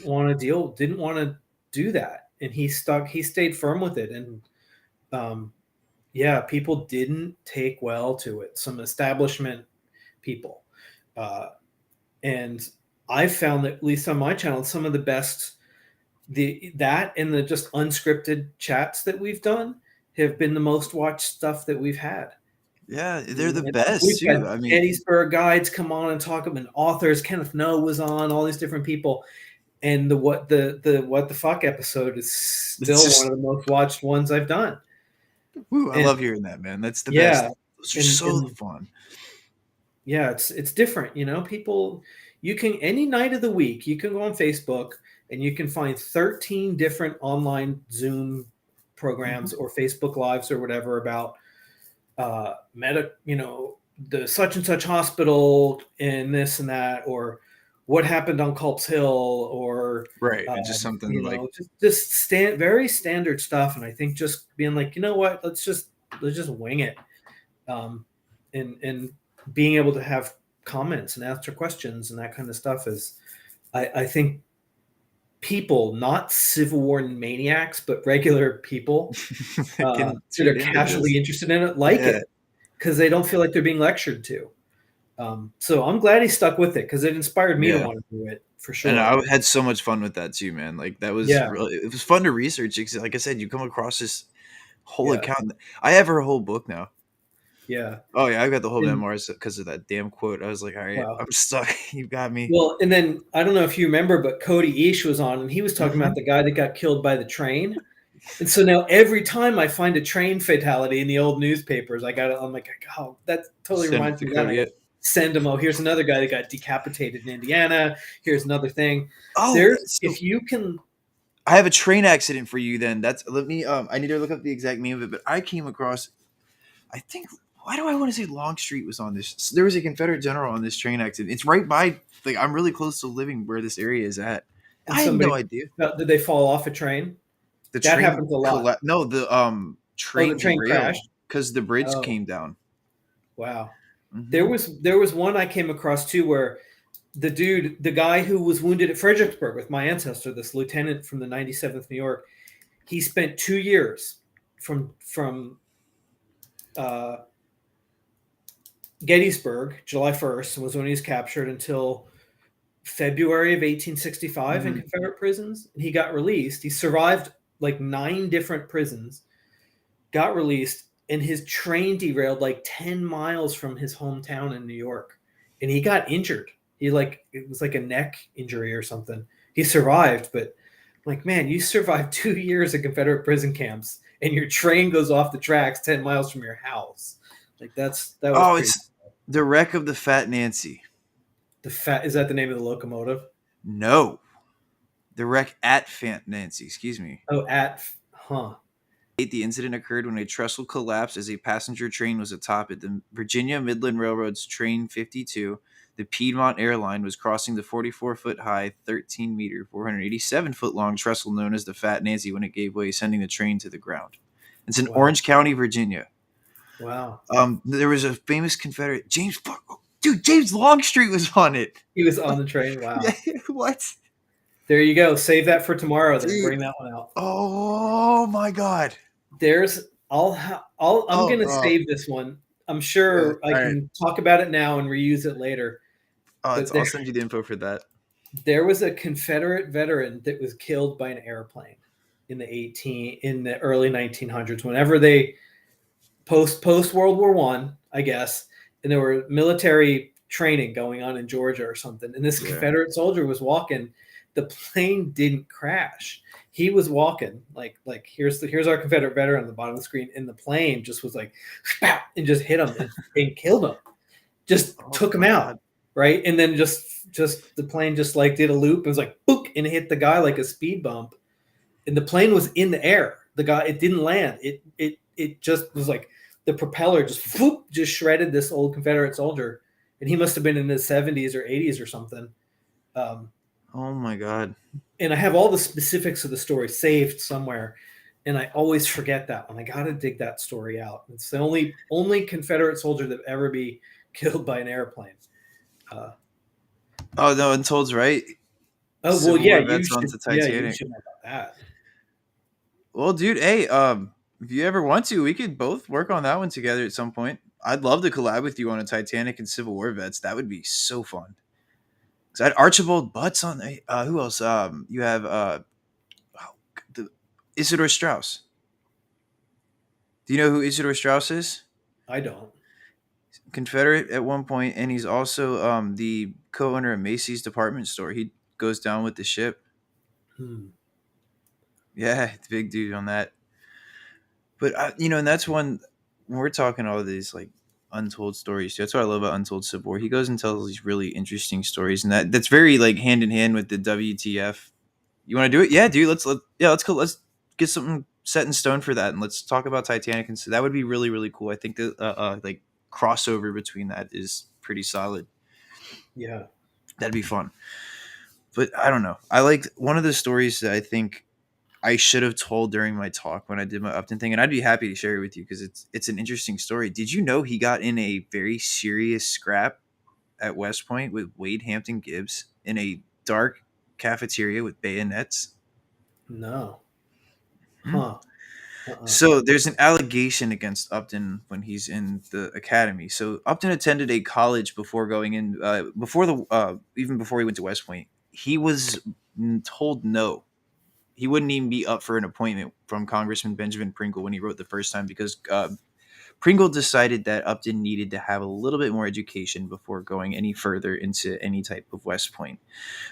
want to do that, and he stayed firm with it, and yeah, people didn't take well to it. Some establishment people, and I found that, at least on my channel, some of the best that and the just unscripted chats that we've done have been the most watched stuff that we've had. Yeah, they're the And best we've too. had I mean, Gettysburg guides come on and talk about, authors. Kenneth Noe was on, all these different people. And the what the fuck episode is still just, one of the most watched ones I've done. woo, I And love hearing that, man. That's the best. yeah, Those are so fun. yeah, it's different. People, you can, any night of the week, you can go on Facebook and you can find 13 different online Zoom programs or Facebook Lives or whatever about the such and such hospital and this and that, or what happened on Culp's Hill, or Right, and just something like very standard stuff. And I think just being like, you know what, let's just wing it, and being able to have comments and answer questions and that kind of stuff is, I think, people, not Civil War maniacs, but regular people that are casually interested in it, it, because they don't feel like they're being lectured to. So I'm glad he stuck with it, because it inspired me to want to do it, for sure. And I had so much fun with that too, man. Like, that was really, it was fun to research. Like I said, you come across this whole account. I have her whole book now. Yeah. Oh yeah, I got the whole memoirs because of that damn quote. I was like, all right, wow. I'm stuck. You got me. Well, and then I don't know if you remember, but Cody Ish was on, and he was talking about the guy that got killed by the train. And so now every time I find a train fatality in the old newspapers, I'm like, oh, that totally reminds me of that. Send them. Oh, here's another guy that got decapitated in Indiana. Here's another thing. Oh, if you can. I have a train accident for you. Then let me. I need to look up the exact name of it, but I came across. I think. Why do I want to say Longstreet was on this? There was a Confederate general on this train accident. It's right by. Like, I'm really close to living where this area is at. And I have no idea. Did they fall off a train? The that train happens a lot. No, the train crashed because the bridge came down. Wow. Mm-hmm. There was one I came across too, where the guy who was wounded at Fredericksburg with my ancestor, this lieutenant from the 97th New York, he spent 2 years from Gettysburg, July 1st was when he was captured, until February of 1865 in Confederate prisons. And he got released. He survived like 9 different prisons, got released, and his train derailed like 10 miles from his hometown in New York. And he got injured. It was like a neck injury or something. He survived, but like, man, you survived 2 years of Confederate prison camps and your train goes off the tracks 10 miles from your house. Like, that was it's the wreck of the Fat Nancy. Is that the name of the locomotive? No. The wreck at Fat Nancy, excuse me. Oh, The incident occurred when a trestle collapsed as a passenger train was atop it. The Virginia Midland Railroad's Train 52, the Piedmont Airline, was crossing the 44-foot-high, 13-meter, 487-foot-long trestle known as the Fat Nancy when it gave way, sending the train to the ground. It's in Orange County, Virginia. Wow. There was a famous Confederate, James Longstreet was on it. He was on the train. Wow. What? There you go. Save that for tomorrow. Then bring that one out. Oh my God. I'm going to save this one. I'm sure I can talk about it now and reuse it later. I'll send you the info for that. There was a Confederate veteran that was killed by an airplane in the early 1900s, whenever they post World War I, guess. And there were military training going on in Georgia or something, and this Yeah. Confederate soldier was walking. The plane didn't crash. He was walking here's our Confederate veteran on the bottom of the screen, and the plane just was like, and just hit him and killed him. Just Oh took him my out, god. right? And then just the plane just like did a loop. It was like book and hit the guy like a speed bump, and the plane was in the air. The guy, it didn't land. It just was like the propeller just whoop, just shredded this old Confederate soldier, and he must have been in his 70s or 80s or something. Um, Oh my god. and I have all the specifics of the story saved somewhere, and I always forget that one. I got to dig that story out. It's the only Confederate soldier that ever be killed by an airplane. Uh, Oh no, Untold's right. oh well, Civil yeah, War vets onto you Titanic. should know about that. Well, dude, hey, if you ever want to, we could both work on that one together at some point. I'd love to collab with you on a Titanic and Civil War vets. That would be so fun. 'Cause I had Archibald Butts on. Who else? You have oh, the, Isidore Strauss. Do you know who Isidore Strauss is? I don't. Confederate at one point, and he's also the co-owner of Macy's department store. He goes down with the ship. Hmm. Yeah, it's a big dude on that. But and that's one when we're talking all these like untold stories. That's what I love about Untold Civil War. He goes and tells these really interesting stories, and that's very like hand in hand with the WTF. You want to do it? Yeah, dude. Let's go. Let's get something set in stone for that, and let's talk about Titanic. And so that would be really really cool. I think that like crossover between that is pretty solid. Yeah. That'd be fun. But I don't know. I like one of the stories that I think I should have told during my talk when I did my Upton thing, and I'd be happy to share it with you because it's an interesting story. Did you know he got in a very serious scrap at West Point with Wade Hampton Gibbs in a dark cafeteria with bayonets? No. Hmm? Huh. Uh-uh. So there's an allegation against Upton when he's in the academy. So Upton attended a college before going in, before the even before he went to West Point. He was told no. He wouldn't even be up for an appointment from Congressman Benjamin Pringle when he wrote the first time because Pringle decided that Upton needed to have a little bit more education before going any further into any type of West Point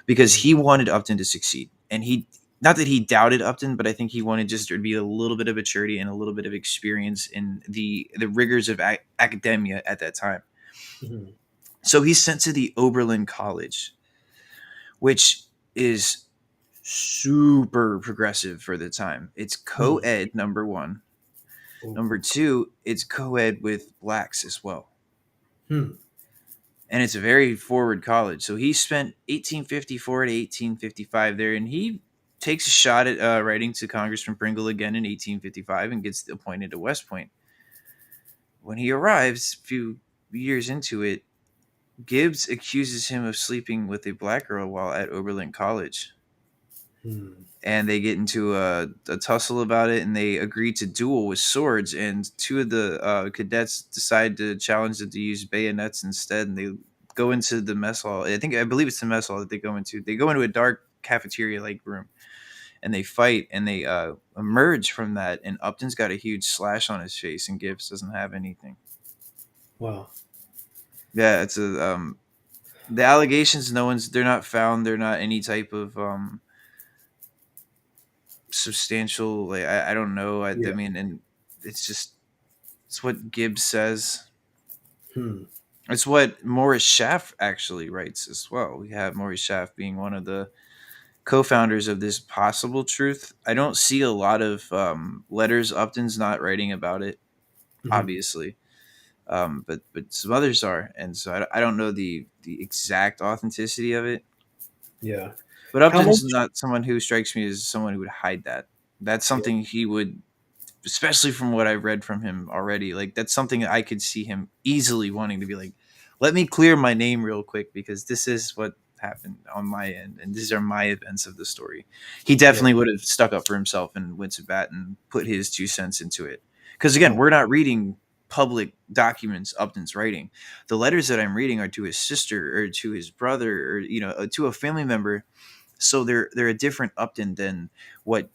because Mhm. he wanted Upton to succeed. And he, not that he doubted Upton, but I think he wanted just to be a little bit of maturity and a little bit of experience in the rigors of academia at that time. Mhm. So he's sent to the Oberlin College, which is super progressive for the time. It's Hmm. co-ed, number one. Ooh. Number two, it's co-ed with blacks as well. Hmm. And it's a very forward college. So he spent 1854 to 1855 there, and he takes a shot at writing to Congressman Pringle again in 1855 and gets appointed to West Point. When he arrives, a few years into it, Gibbs accuses him of sleeping with a black girl while at Oberlin College. Hmm. And they get into a tussle about it, and they agree to duel with swords. And two of the cadets decide to challenge them to use bayonets instead, and they go into the mess hall. I believe it's the mess hall that they go into. They go into a dark cafeteria like room, and they fight, and they emerge from that. And Upton's got a huge slash on his face, and Gibbs doesn't have anything. Wow. Yeah, it's a the allegations. They're not found. They're not any type of substantial. Like I don't know. I Yeah. mean, and it's just it's what Gibbs says. Hmm. It's what Morris Schaff actually writes as well. We have Morris Schaff being one of the co-founders of this possible truth. I don't see a lot of letters. Upton's not writing about it, Mhm. obviously, but some others are, and so I don't know the exact authenticity of it. Yeah. But How Upton's much? not someone who strikes me as someone who would hide that. That's Yeah. something he would, especially from what I've read from him already. Like that's something I could see him easily wanting to be like, let me clear my name real quick because this is what happened on my end and these are my events of the story. He Yeah. definitely would have stuck up for himself and went to bat and put his 2 cents into it. Because again, Huh. we're not reading public documents Upton's writing. The letters that I'm reading are to his sister or to his brother or to a family member, so they're a different Upton than what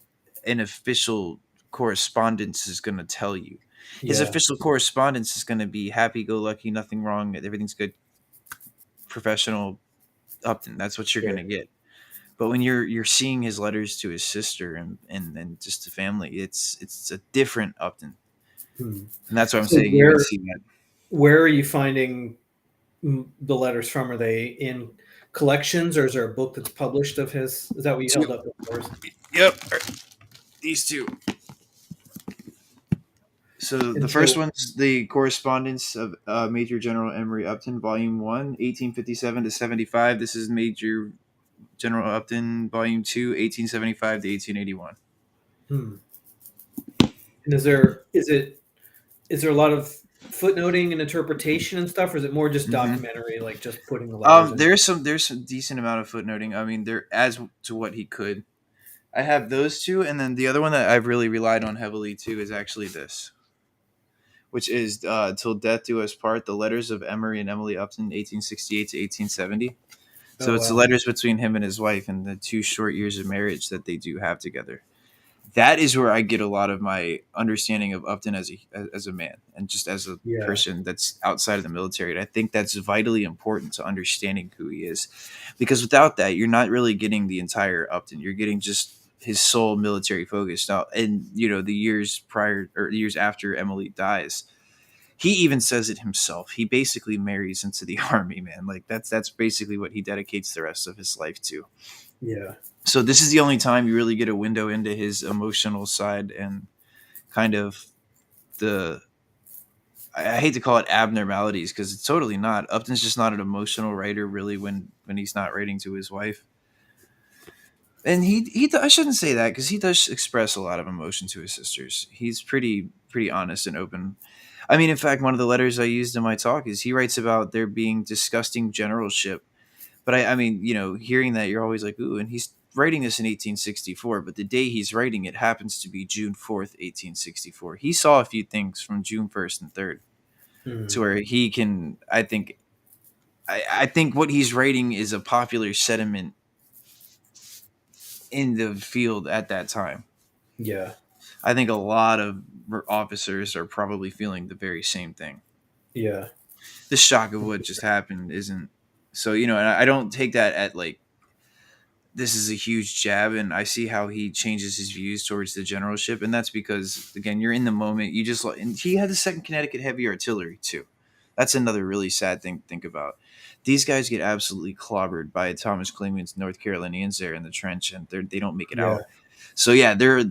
an official correspondence is going to tell you. His Yeah. official correspondence is going to be happy go lucky, nothing wrong, everything's good. professional Upton. That's what you're Sure. gonna get. But when you're seeing his letters to his sister and just the family, it's a different Upton, Hmm. and that's what I'm So saying. You can see that. where are you finding the letters from? Are they in collections, or is there a book that's published of his? Is that what you held Two. up before? Yep, these two. So the And first so, one's the correspondence of Major General Emory Upton, Volume 1, 1857 to 75. This is Major General Upton, Volume 2, 1875 to 1881. hmm. And is there a lot of footnoting and interpretation and stuff, or is it more just Mm-hmm. documentary, like just putting the letters in? There's some decent amount of footnoting. I mean, there as to what he could. I have those two, and then the other one that I've really relied on heavily too is actually this, which is "Till Death Do Us Part: The Letters of Emory and Emily Upton, 1868 to 1870." Oh So it's the wow, letters between him and his wife and the 2 short years of marriage that they do have together. That is where I get a lot of my understanding of Upton as a man and just as a yeah, person that's outside of the military. And I think that's vitally important to understanding who he is, because without that, you're not really getting the entire Upton. You're getting just his sole military focus. Now, and the years prior or the years after Emily dies, he even says it himself. He basically marries into the army, man. Like that's basically what he dedicates the rest of his life to. yeah, So this is the only time you really get a window into his emotional side and kind of the I hate to call it abnormalities because it's totally not. Upton's just not an emotional writer really when he's not writing to his wife. And I shouldn't say that because he does express a lot of emotion to his sisters. He's pretty honest and open. I mean, in fact, one of the letters I used in my talk is he writes about there being disgusting generalship. But I mean, hearing that, you're always like, ooh, and he's writing this in 1864, but the day he's writing it happens to be June 4th, 1864. He saw a few things from June 1st and 3rd hmm. to where he can, I think what he's writing is a popular sentiment in the field at that time. Yeah, I think a lot of officers are probably feeling the very same thing. yeah, The shock of what just happened isn't so, and I don't take that at like this is a huge jab, and I see how he changes his views towards the generalship, and that's because again you're in the moment. You just and he had the Second Connecticut Heavy Artillery too. That's another really sad thing to think about. These guys get absolutely clobbered by Thomas Clingman's North Carolinians there in the trench, and they don't make it yeah, out. So yeah, they're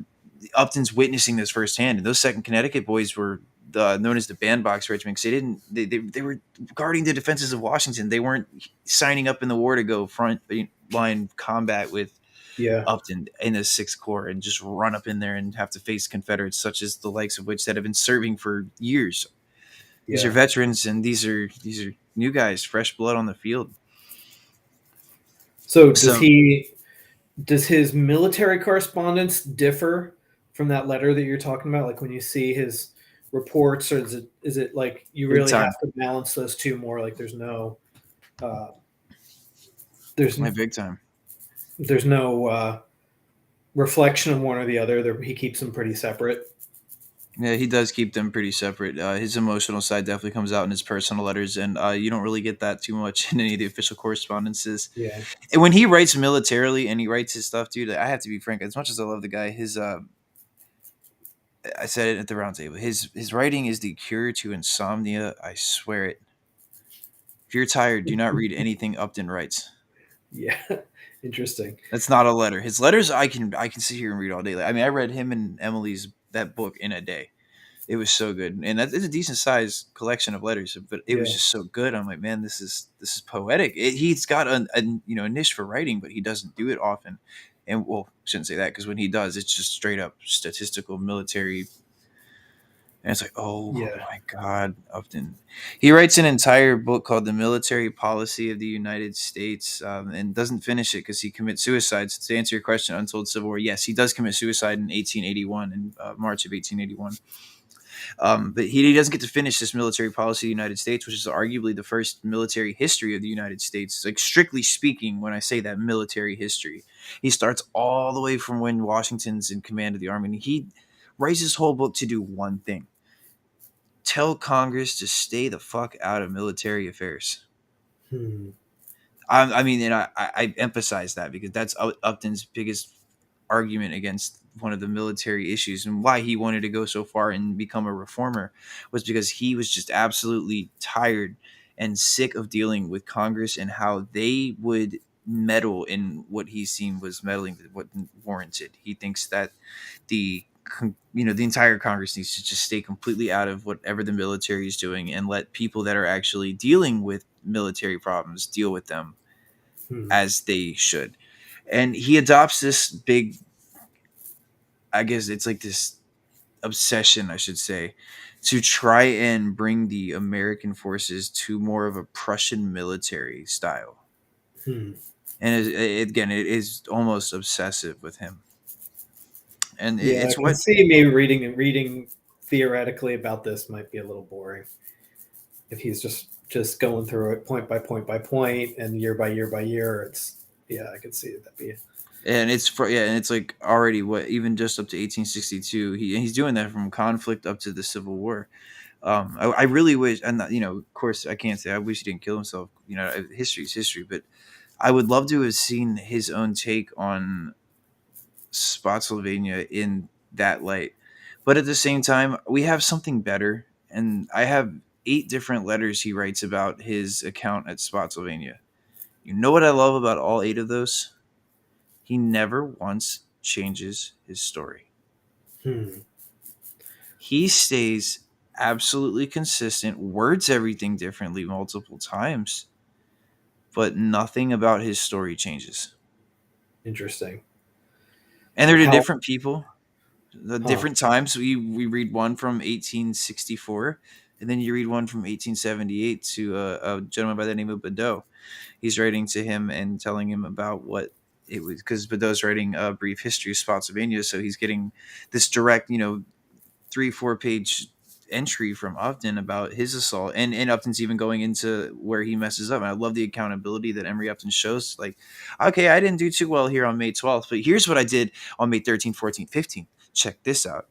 Upton's witnessing this firsthand, and those Second Connecticut boys were known as the bandbox regiment because they were guarding the defenses of Washington. They weren't signing up in the war to go front line combat with yeah, Upton in the Sixth Corps and just run up in there and have to face Confederates such as the likes of which that have been serving for years. These are yeah. veterans, and these are new guys, fresh blood on the field. So So does his military correspondence differ from that letter that you're talking about? Like when you see his reports, or is it like you big really time, have to balance those two more? Like uh, there's my big time. there's no reflection of one or the other. He keeps them pretty separate. Yeah, he does keep them pretty separate. His emotional side definitely comes out in his personal letters, and you don't really get that too much in any of the official correspondences. Yeah, And when he writes militarily and he writes his stuff, dude, I have to be frank. As much as I love the guy, I said it at the round table. His writing is the cure to insomnia. I swear it. If you're tired, do not read anything Upton writes. yeah, interesting. That's not a letter. His letters I can sit here and read all day. I mean, I read him and Emily's that book in a day. It was so good, and it's a decent sized collection of letters. But it was Yeah, just so good. I'm like, man, this is poetic. He's got a niche for writing, but he doesn't do it often. And well, shouldn't say that because when he does, it's just straight up statistical military. And it's like, oh yeah, my God, Upton. He writes an entire book called The Military Policy of the United States and doesn't finish it because he commits suicide. So to answer your question, Untold Civil War, yes, he does commit suicide in 1881, in March of 1881. But he doesn't get to finish this military policy of the United States, which is arguably the first military history of the United States. Like strictly speaking, when I say that military history, he starts all the way from when Washington's in command of the army. And he writes his whole book to do one thing: tell Congress to stay the fuck out of military affairs. hmm. I mean, and I emphasize that because that's Upton's biggest argument against one of the military issues and why he wanted to go so far and become a reformer was because he was just absolutely tired and sick of dealing with Congress and how they would meddle in what he seen was meddling with what warranted. He thinks that the entire Congress needs to just stay completely out of whatever the military is doing and let people that are actually dealing with military problems deal with them Hmm. as they should. And he adopts this big, I guess it's like this obsession, I should say, to try and bring the American forces to more of a Prussian military style. Hmm. And again, it is almost obsessive with him. And Yeah, I it's can what, see maybe reading theoretically about this might be a little boring if he's just going through it point by point by point and year by year by year. It's yeah, I can see that be. and it's for, yeah, and it's like already what, even just up to 1862, he's doing that from conflict up to the Civil War. I really wish, and of course, I can't say I wish he didn't kill himself. History's history, but I would love to have seen his own take on Spotsylvania in that light. But at the same time, we have something better, and I have 8 different letters he writes about his account at Spotsylvania. You know what I love about all 8 of those? He never once changes his story. Hmm. He stays absolutely consistent, words everything differently multiple times, but nothing about his story changes. Interesting. And they're to How? different people, the Huh. different times. We read one from 1864, and then you read one from 1878 to a gentleman by the name of Badeau. He's writing to him and telling him about what it was, because Badeau's writing a brief history of Spotsylvania, so he's getting this direct, 3 4 page entry from Upton about his assault, and Upton's even going into where he messes up. And I love the accountability that Emery Upton shows. Like, okay, I didn't do too well here on May 12th, but here's what I did on May 13th, 14th, 15th. Check this out.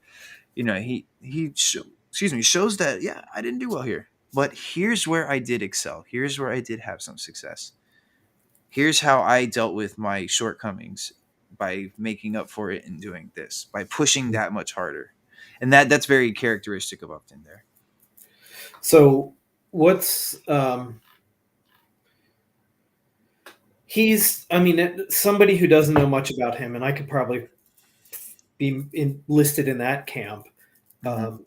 Excuse me, shows that, yeah, I didn't do well here, but here's where I did excel. Here's where I did have some success. Here's how I dealt with my shortcomings by making up for it and doing this, by pushing that much harder. And that's very characteristic of Upton there. So what's he's I mean somebody who doesn't know much about him, and I could probably listed in that camp. Mm-hmm. Um,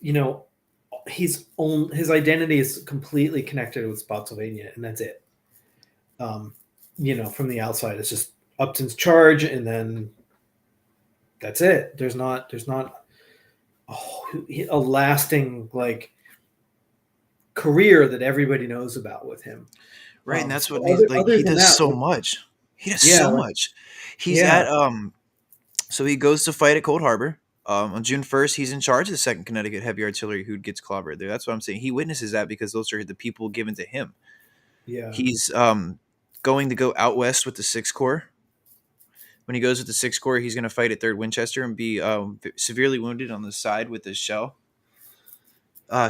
you know, his identity is completely connected with Spotsylvania, and that's it. Um, from the outside, it's just Upton's charge, and then that's it. There's not a lasting like career that everybody knows about with him. Right, and that's So what he's like. other He than does that, so much. He does yeah, so much. He's yeah, at So he goes to fight at Cold Harbor. On June 1st, he's in charge of the Second Connecticut Heavy Artillery, who gets clobbered there. That's what I'm saying. He witnesses that because those are the people given to him. yeah, He's going to go out west with the Sixth Corps. When he goes with the Sixth Corps, he's going to fight at Third Winchester and be severely wounded on the side with a shell.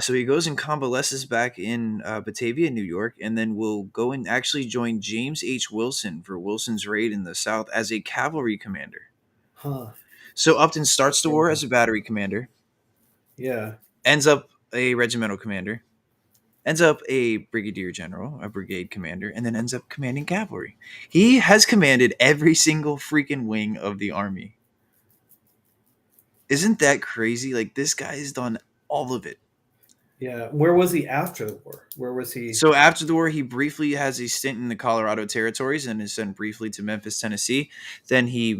So he goes and convalesces back in Batavia, New York, and then will go and actually join James H. Wilson for Wilson's raid in the South as a cavalry commander. huh, So Upton starts the war as a battery commander, yeah, ends up a regimental commander, ends up a brigadier general, a brigade commander, and then ends up commanding cavalry. He has commanded every single freaking wing of the army. Isn't that crazy? Like, this guy has done all of it. yeah. Where was he after the war? Where was he? So after the war, he briefly has a stint in the Colorado territories and is sent briefly to Memphis, Tennessee. Then he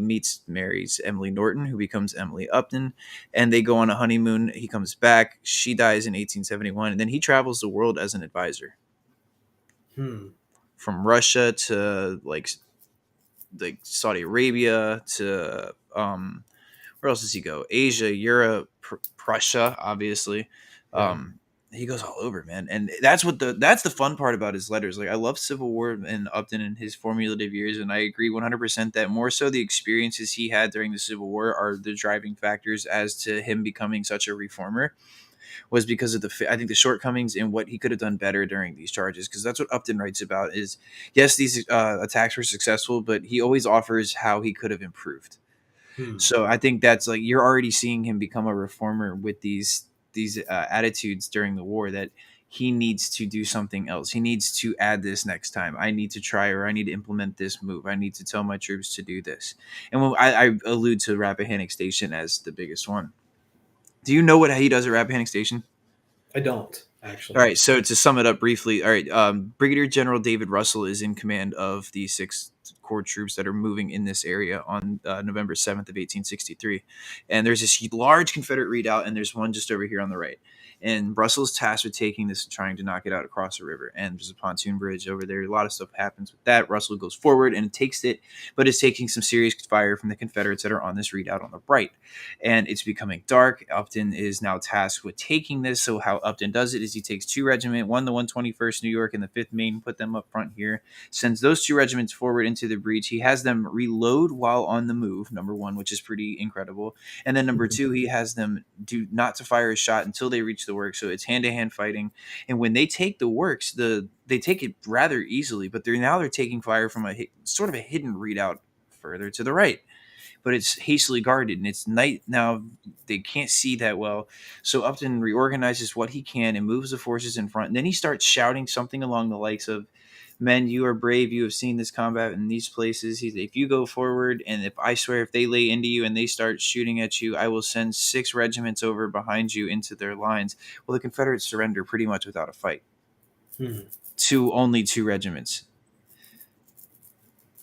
marries Emily Norton, who becomes Emily Upton, and they go on a honeymoon. He comes back. She dies in 1871, and then he travels the world as an advisor, Hmm. from Russia to like Saudi Arabia to where else does he go? Asia, Europe, Prussia, obviously. Yeah. Um, he goes all over, man, and that's the fun part about his letters. Like, I love Civil War and Upton and his formulative years, and I agree 100% that more so the experiences he had during the Civil War are the driving factors as to him becoming such a reformer. was because of I think the shortcomings in what he could have done better during these charges, because that's what Upton writes about. Is yes, these attacks were successful, but he always offers how he could have improved. Hmm. So I think that's like you're already seeing him become a reformer with these attitudes during the war, that he needs to do something else. He needs to add this next time. I need to try, or I need to implement this move. I need to tell my troops to do this. And when I allude to Rappahannock Station as the biggest one. Do you know what he does at Rappahannock Station? I don't All actually. right, so to sum it up briefly, all right, Brigadier General David Russell is in command of the 6th Corps troops that are moving in this area on November 7th of 1863. And there's this large Confederate redoubt, and there's one just over here on the right. And Russell's tasked with taking this and trying to knock it out across the river. And there's a pontoon bridge over there. A lot of stuff happens with that. Russell goes forward and takes it, but is taking some serious fire from the Confederates that are on this redoubt on the right. And it's becoming dark. Upton is now tasked with taking this. So how Upton does it is he takes 2 regiment, one the 121st New York and the 5th Maine, put them up front here, sends those 2 regiments forward into the breach. He has them reload while on the move, number 1, which is pretty incredible. And then number 2, he has them do not to fire a shot until they reach the works. So it's hand-to-hand fighting. And when they take the works, they take it rather easily, but they're taking fire from a sort of a hidden redoubt further to the right, but it's hastily guarded and it's night now. They can't see that well. So Upton reorganizes what he can and moves the forces in front. And then he starts shouting something along the likes of, "Men, you are brave. You have seen this combat in these places. If you go forward, and if I swear, if they lay into you and they start shooting at you, I will send 6 regiments over behind you into their lines." Well, the Confederates surrender pretty much without a fight Hmm. to only 2 regiments.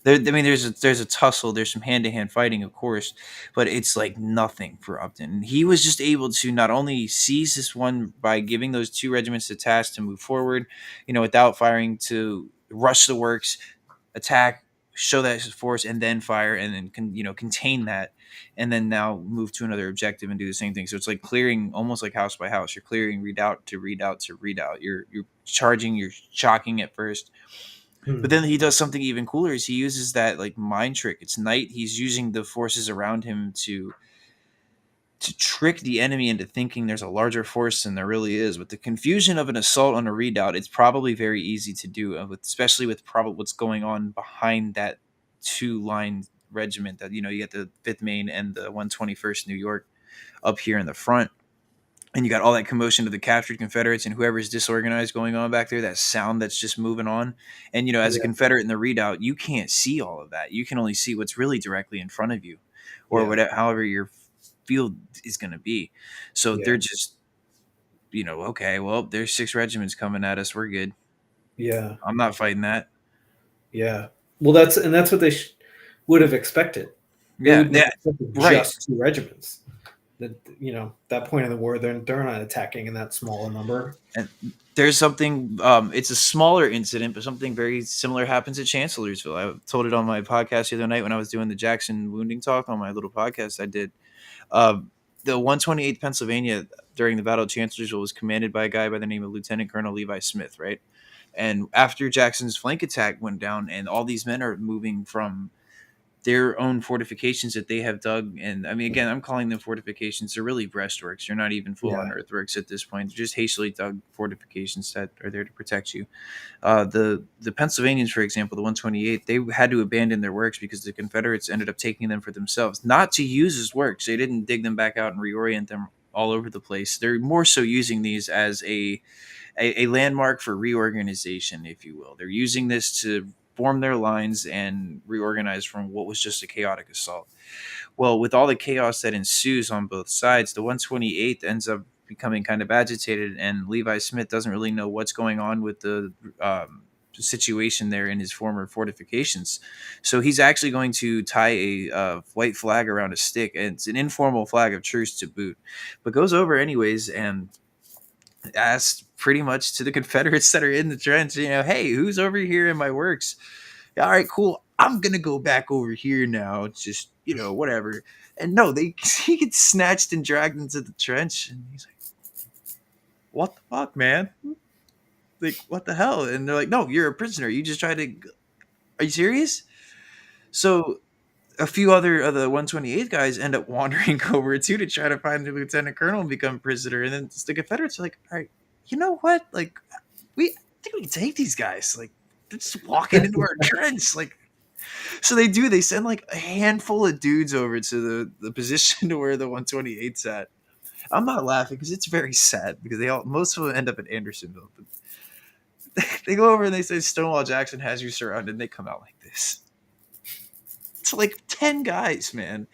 There's a tussle, there's some hand to hand fighting, of course, but it's like nothing for Upton. And he was just able to not only seize this one by giving those 2 regiments the task to move forward, without firing, to rush the works, attack, show that force, and then fire, and then contain that, and then now move to another objective and do the same thing. So it's like clearing, almost like house by house. You're clearing redoubt to redoubt to redoubt. You're charging, you're shocking at first, but Hmm. then he does something even cooler. Is he uses that like mind trick. It's night. He's using the forces around him to trick the enemy into thinking there's a larger force than there really is. With the confusion of an assault on a redoubt, it's probably very easy to do, especially with probably what's going on behind that 2-line regiment. That you get the 5th Maine and the 121st New York up here in the front, and you got all that commotion of the captured Confederates and whoever's disorganized going on back there, that sound that's just moving on. And, as a Yeah. Confederate in the redoubt, you can't see all of that. You can only see what's really directly in front of you, or Yeah. whatever, however your field is going to be. So Yeah. they're just, okay, well, there's 6 regiments coming at us. We're good. Yeah. I'm not fighting that. Yeah. Well, that's what they would have expected. They Yeah. wouldn't have Yeah. expected Right. just 2 regiments. That point in the war, they're not attacking in that small a number. And there's something, it's a smaller incident, but something very similar happens at Chancellorsville. I told it on my podcast the other night when I was doing the Jackson wounding talk on my little podcast I did. Uh, the 128th Pennsylvania during the Battle of Chancellorsville was commanded by a guy by the name of Lieutenant Colonel Levi Smith, right? And after Jackson's flank attack went down, and all these men are moving from their own fortifications that they have dug. And I mean, again, I'm calling them fortifications. They're really breastworks. They're not even full on Yeah. earthworks at this point. They're just hastily dug fortifications that are there to protect you. The Pennsylvanians, for example, the 128th, they had to abandon their works because the Confederates ended up taking them for themselves, not to use as works. They didn't dig them back out and reorient them all over the place. They're more so using these as a landmark for reorganization, if you will. They're using this to form their lines and reorganize from what was just a chaotic assault. Well, with all the chaos that ensues on both sides, the 128th ends up becoming kind of agitated, and Levi Smith doesn't really know what's going on with the situation there in his former fortifications. So he's actually going to tie a white flag around a stick, and it's an informal flag of truce to boot, but goes over anyways and asks pretty much to the Confederates that are in the trench, hey, who's over here in my works? All right, cool. I'm gonna go back over here now. It's just whatever. And no, he gets snatched and dragged into the trench, and he's like, "What the fuck, man? Like, what the hell?" And they're like, "No, you're a prisoner. You just tried to. Are you serious?" So a few other of the 128th guys end up wandering over too to try to find the lieutenant colonel and become prisoner. And then the Confederates are like, all right, you know what? Like, we I think we can take these guys. Like, they're just walking into our trench. Like, so they do. They send like a handful of dudes over to the position to where the 128's at. I'm not laughing because it's very sad because they all most of them end up at Andersonville. But they go over and they say Stonewall Jackson has you surrounded, and they come out like this. It's like 10 guys, man.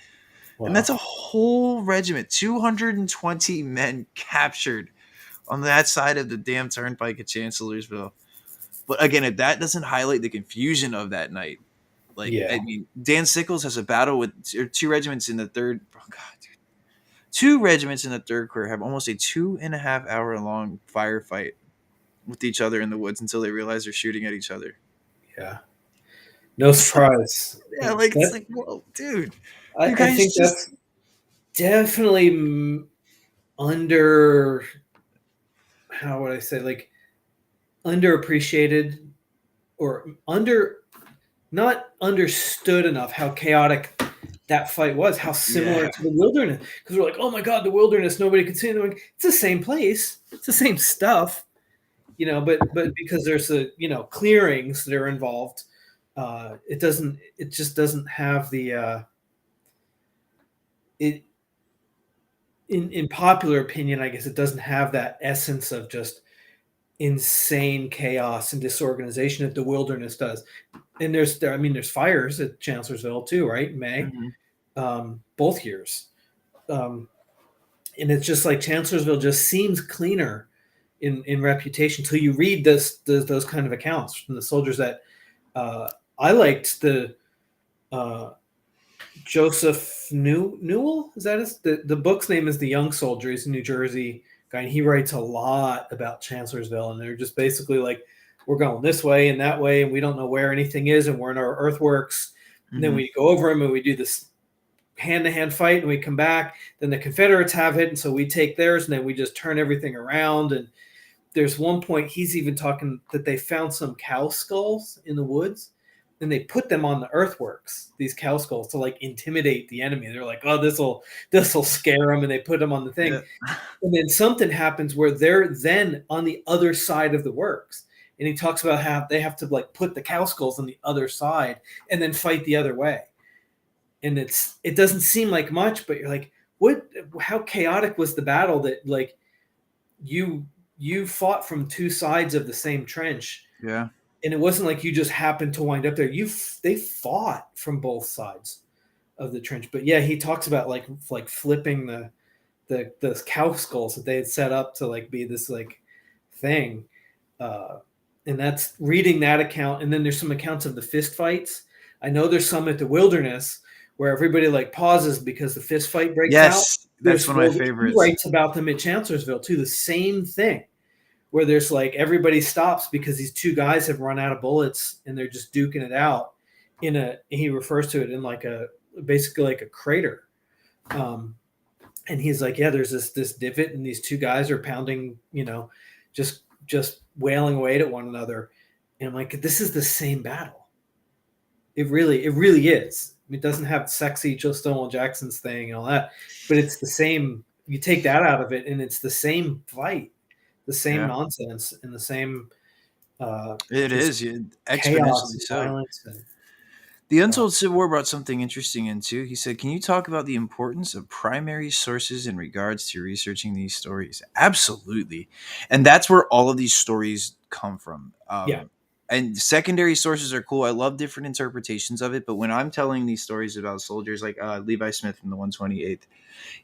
And that's Wow. a whole regiment, 220 men captured on that side of the damn turnpike at Chancellorsville. But again, if that doesn't highlight the confusion of that night, like, Yeah. I mean, Dan Sickles has a battle with two regiments in the third. Oh God, dude. Two regiments in the third corps have almost a 2.5 hour long firefight with each other in the woods until they realize they're shooting at each other. Yeah. No surprise. Yeah, like it's That like, whoa, dude, you I guys think just that's definitely under, how would I say, like, underappreciated, or under, not understood enough how chaotic that fight was, how similar yeah, to the wilderness. Because we're like, oh my god, the wilderness, nobody could see it. Like, it's the same place, it's the same stuff, but because there's clearings that are involved, it just doesn't have the it in popular opinion, I guess it doesn't have that essence of just insane chaos and disorganization that the wilderness does. And there's fires at Chancellorsville too, right? In May, mhm. both years. Um, and it's just like Chancellorsville just seems cleaner in reputation till you read those kind of accounts from the soldiers that I liked. The uh, Joseph Newell, is that the book's name is The Young Soldier. He's a New Jersey guy, and he writes a lot about Chancellorsville, and they're just basically like, we're going this way and that way, and we don't know where anything is, and we're in our earthworks. And then Mhm. we go over them and we do this hand-to-hand fight, and we come back. Then the Confederates have it, and so we take theirs, and then we just turn everything around. And there's one point he's even talking that they found some cow skulls in the woods, and they put them on the earthworks, these cow skulls, to like intimidate the enemy. They're like, oh, this will scare them, and they put them on the thing. Yeah, And then something happens where they're then on the other side of the works, and he talks about how they have to like put the cow skulls on the other side and then fight the other way. And it doesn't seem like much, but you're like, what? How chaotic was the battle that like you you fought from two sides of the same trench, yeah, and it wasn't like you just happened to wind up there. They fought from both sides of the trench. But yeah, he talks about like flipping the cow skulls that they had set up to like be this like thing. Uh, and that's reading that account. And then there's some accounts of the fist fights. I know there's some at the wilderness where everybody like pauses because the fist fight breaks out. yes, that's There's one of my he favorites. writes about them at Chancellorsville too. The same thing where there's like everybody stops because these two guys have run out of bullets and they're just duking it out he refers to it in like a basically like a crater. Um, and he's like, yeah, there's this divot, and these two guys are pounding, just wailing away at one another. And I'm like, this is the same battle. It really is. It doesn't have sexy Joe Stonewall Jackson's thing and all that, but it's the same. You take that out of it, and it's the same fight, the same Yeah, nonsense, and the same it just is, yeah, chaos exponentially and so. violence. And The uh, Untold Civil War brought something interesting in too. He said, "Can you talk about the importance of primary sources in regards to researching these stories?" Absolutely, and that's where all of these stories come from. yeah, And secondary sources are cool. I love different interpretations of it. But when I'm telling these stories about soldiers like Levi Smith from the 128th,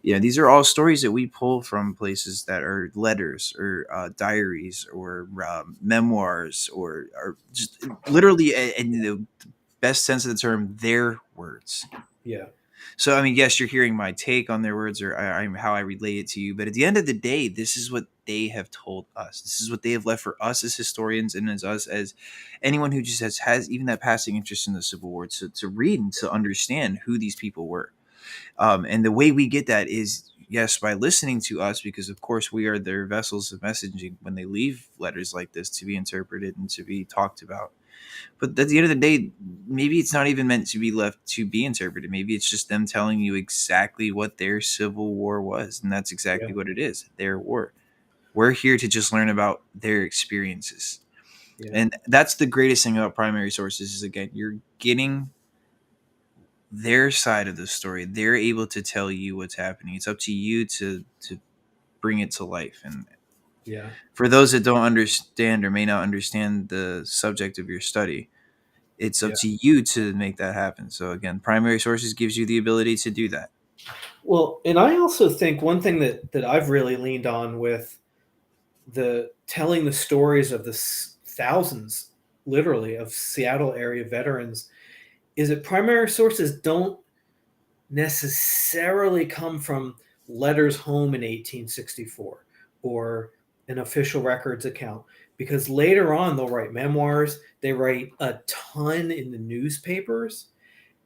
yeah, these are all stories that we pull from places that are letters or diaries or memoirs or just literally, in the best sense of the term, their words. yeah, So, I mean, yes, you're hearing my take on their words or how I relate it to you. But at the end of the day, this is what they have told us. This is what they have left for us as historians and as us as anyone who just has even that passing interest in the Civil War to read and to understand who these people were. And the way we get that is, yes, by listening to us, because of course we are their vessels of messaging when they leave letters like this to be interpreted and to be talked about. But at the end of the day, maybe it's not even meant to be left to be interpreted. Maybe it's just them telling you exactly what their civil war was, and that's Yeah. exactly what it is. Their war. We're here to just learn about their experiences. Yeah. And that's the greatest thing about primary sources is, again, you're getting their side of the story. They're able to tell you what's happening. It's up to you to bring it to life. And Yeah. for those that don't understand or may not understand the subject of your study, it's up Yeah. to you to make that happen. So again, primary sources gives you the ability to do that. Well, and I also think one thing that I've really leaned on with the telling the stories of the thousands, literally, of Seattle area veterans is that primary sources don't necessarily come from letters home in 1864 or an official records account, because later on they'll write memoirs, they write a ton in the newspapers.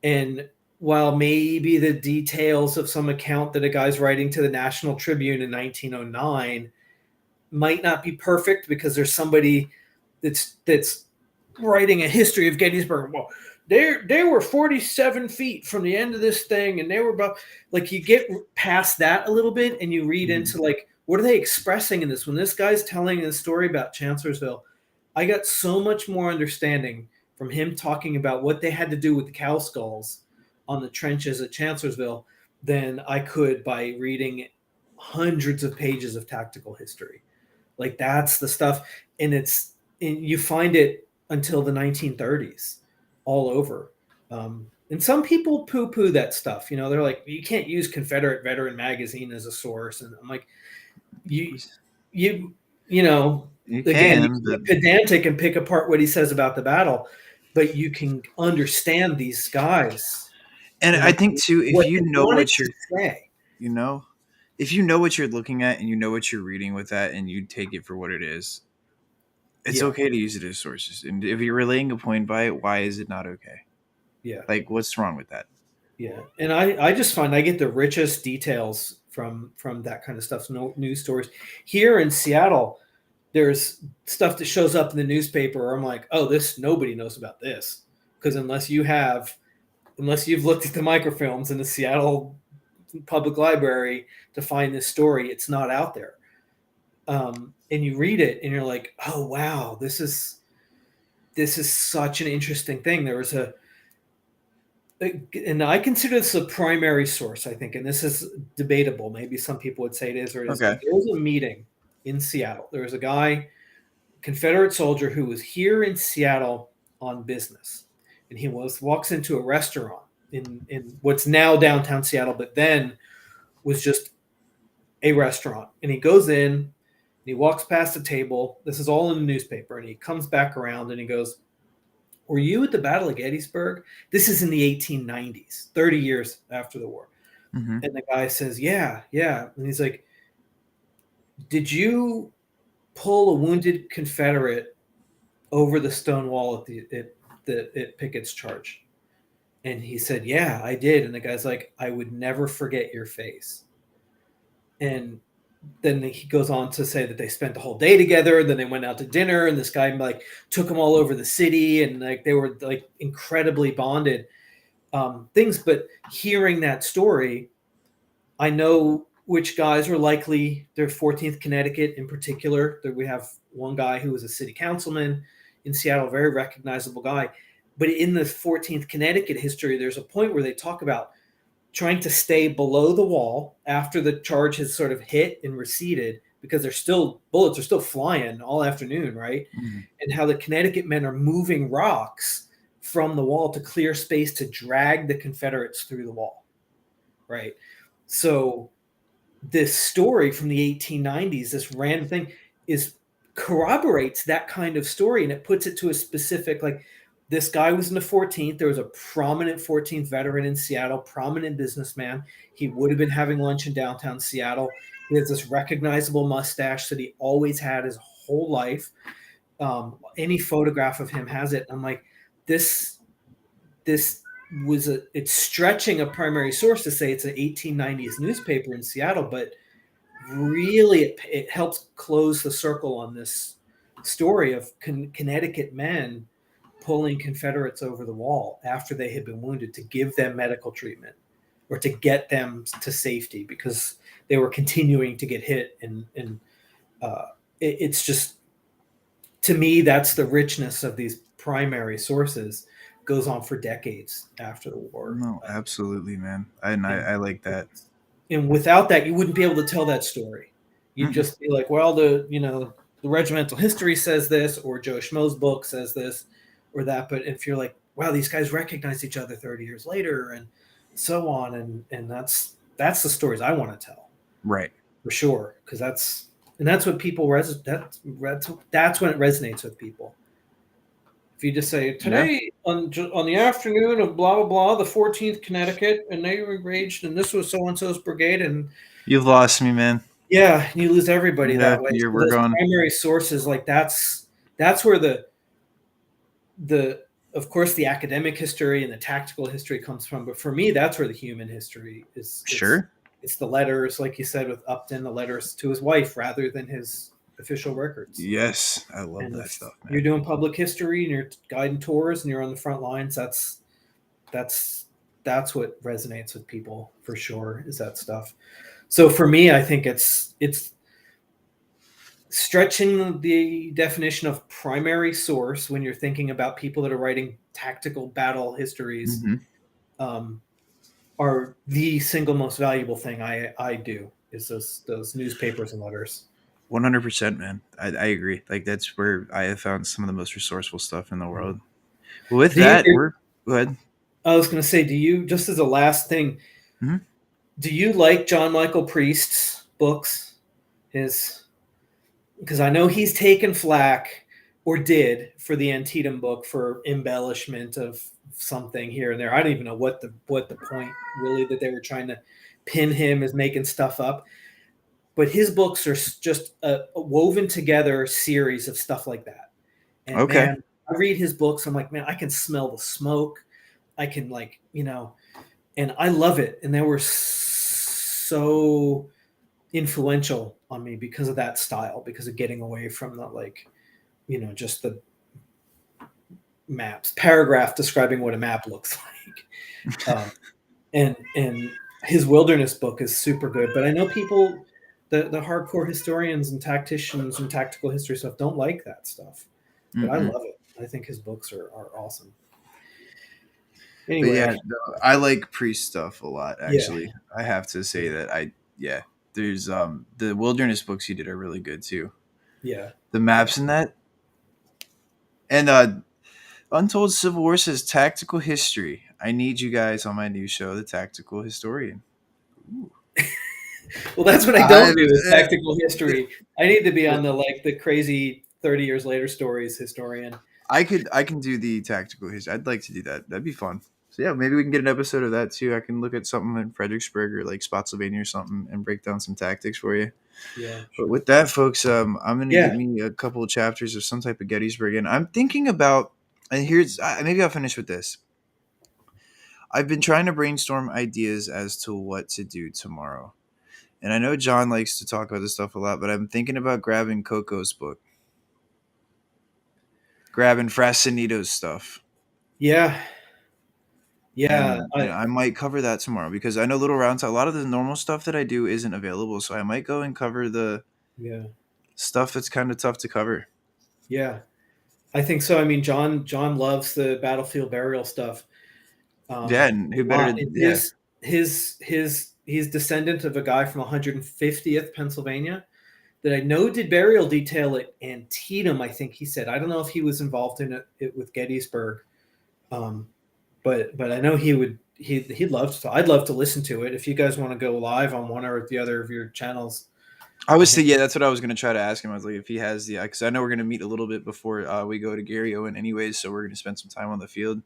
And while maybe the details of some account that a guy's writing to the National Tribune in 1909 might not be perfect because there's somebody that's writing a history of Gettysburg. Well, they were 47 feet from the end of this thing, and they were about, like, you get past that a little bit and you read Mhm. into, like, what are they expressing in this? When this guy's telling a story about Chancellorsville, I got so much more understanding from him talking about what they had to do with the cow skulls on the trenches at Chancellorsville than I could by reading hundreds of pages of tactical history. Like, that's the stuff, and you find it until the 1930s all over. And some people poo-poo that stuff. They're like, you can't use Confederate Veteran Magazine as a source, and I'm like, you you you know You again, you can, can but get pedantic and pick apart what he says about the battle, but you can understand these guys and I and think too, if what you they know wanted what to say. you know, if you know what you're looking at and you know what you're reading with that and you take it for what it is, it's Yeah, okay to use it as sources. And if you're relaying a point by it, why is it not okay? yeah. Like, what's wrong with that? Yeah, and I just find I get the richest details from that kind of stuff. No news stories here in Seattle. There's stuff that shows up in the newspaper where I'm like, oh, this, nobody knows about this, because unless you've looked at the microfilms in the Seattle Public Library to find this story, it's not out there. And you read it and you're like, oh wow, this is such an interesting thing. There was a and I consider this a primary source, I think, and this is debatable. Maybe some people would say it is or it isn't. Okay. But there was a meeting in Seattle. There was a guy, Confederate soldier, who was here in Seattle on business, and he walks into a restaurant in what's now downtown Seattle, but then was just a restaurant. And he goes in and he walks past the table. This is all in the newspaper, and he comes back around and he goes, were you at the Battle of Gettysburg? This is in the 1890s, 30 years after the war. Hmm. And the guy says, yeah, yeah. And he's like, did you pull a wounded Confederate over the stone wall at Pickett's Charge? And he said, yeah, I did. And the guy's like, I would never forget your face. And then he goes on to say that they spent the whole day together. Then they went out to dinner, and this guy like took them all over the city, and like they were like incredibly bonded. Things, but hearing that story, I know which guys are likely. They're 14th Connecticut in particular. That we have one guy who was a city councilman in Seattle, very recognizable guy. But in the 14th Connecticut history, there's a point where they talk about trying to stay below the wall after the charge has sort of hit and receded, because bullets are still flying all afternoon, right? Hmm. And how the Connecticut men are moving rocks from the wall to clear space to drag the Confederates through the wall, right? So this story from the 1890s, this random thing, is corroborates that kind of story, and it puts it to a specific, like, this guy was in the 14th. There was a prominent 14th veteran in Seattle, prominent businessman. He would have been having lunch in downtown Seattle. He has this recognizable mustache that he always had his whole life. Any photograph of him has it. I'm like, this it's stretching a primary source to say it's an 1890s newspaper in Seattle, but really it helps close the circle on this story of Connecticut men pulling Confederates over the wall after they had been wounded to give them medical treatment or to get them to safety because they were continuing to get hit. And it's just, to me, that's the richness of these primary sources goes on for decades after the war. No, absolutely, man. I like that. And without that, you wouldn't be able to tell that story. You'd Mm-mm. just be like, well, the regimental history says this, or Joe Schmo's book says this, or that. But if you're like, wow, these guys recognize each other 30 years later, and so on, and that's the stories I want to tell Right. for sure, because that's what people that's when it resonates with people. If you just say Yeah. today on the afternoon of blah blah blah, the 14th Connecticut, and they were engaged, and this was so and so's brigade, and You've lost me, man. yeah, you lose everybody Yeah, that way. So we're those gone. primary sources, like that's where the of course the academic history and the tactical history comes from, but for me, that's where the human history is. Sure. It's the letters, like you said with Upton, the letters to his wife rather than his official records. Yes, I love And that if stuff, you're man. doing public history and you're guiding tours and you're on the front lines, that's that's what resonates with people for sure, is that stuff. So for me, I think it's stretching the definition of primary source when you're thinking about people that are writing tactical battle histories, Hmm. um, are the single most valuable thing I do is those newspapers and letters. 100%, man. I agree. Like that's where I have found some of the most resourceful stuff in the Yeah. world. Well, with Do you? that, we're go ahead. I was going to say, do you, just as a last thing, Hmm. do you like John Michael Priest's books? His, because I know he's taken flack, or did, for the Antietam book for embellishment of something here and there. I don't even know what the point really that they were trying to pin him as making stuff up. But his books are just a woven together series of stuff like that. And Okay. man, I read his books. I'm like, man, I can smell the smoke. I can, like, and I love it. And they were so influential on me because of that style, because of getting away from the, like, just the maps, paragraph describing what a map looks like. And his wilderness book is super good. But I know people, the hardcore historians and tacticians and tactical history stuff don't like that stuff. But I Mm-mm. love it. I think his books are awesome. But yeah, Anyway, no, I like priest stuff a lot. yeah, Actually, I have to say that yeah. There's the wilderness books he did are really good too. yeah, The yeah. maps in that and Untold Civil War says tactical history. I need you guys on my new show, The Tactical Historian. Ooh. Well, that's what I I, don't do is tactical history. I need to be on the crazy 30 years later stories historian. I can do the tactical history. I'd like to do that. That'd be fun. So yeah, maybe we can get an episode of that too. I can look at something in Fredericksburg or like Spotsylvania or something and break down some tactics for you. Yeah, But sure. with that, folks, I'm gonna Yeah, get me a couple of chapters of some type of Gettysburg, and I'm thinking about. And maybe I'll finish with this. I've been trying to brainstorm ideas as to what to do tomorrow, and I know John likes to talk about this stuff a lot, but I'm thinking about grabbing Coco's book, grabbing Frasinito's stuff, yeah, yeah. and I might cover that tomorrow because I know Little Round. A lot of the normal stuff that I do isn't available, so I might go and cover the Yeah, stuff that's kind of tough to cover. yeah. I think so. I mean, John loves the battlefield burial stuff, Yeah, and a who better? lot. And Yeah. he's descendant of a guy from 150th Pennsylvania that I know did burial detail at Antietam. I think he said. I don't know if he was involved in it with Gettysburg, um, but I know he'd love to. I'd love to listen to it. If you guys want to go live on one or the other of your channels, I I was think. thinking, yeah, that's what I was gonna try to ask him. I was like, if he has the, because I know we're gonna meet a little bit before we go to Gary Owen, anyways. So we're gonna spend some time on the field.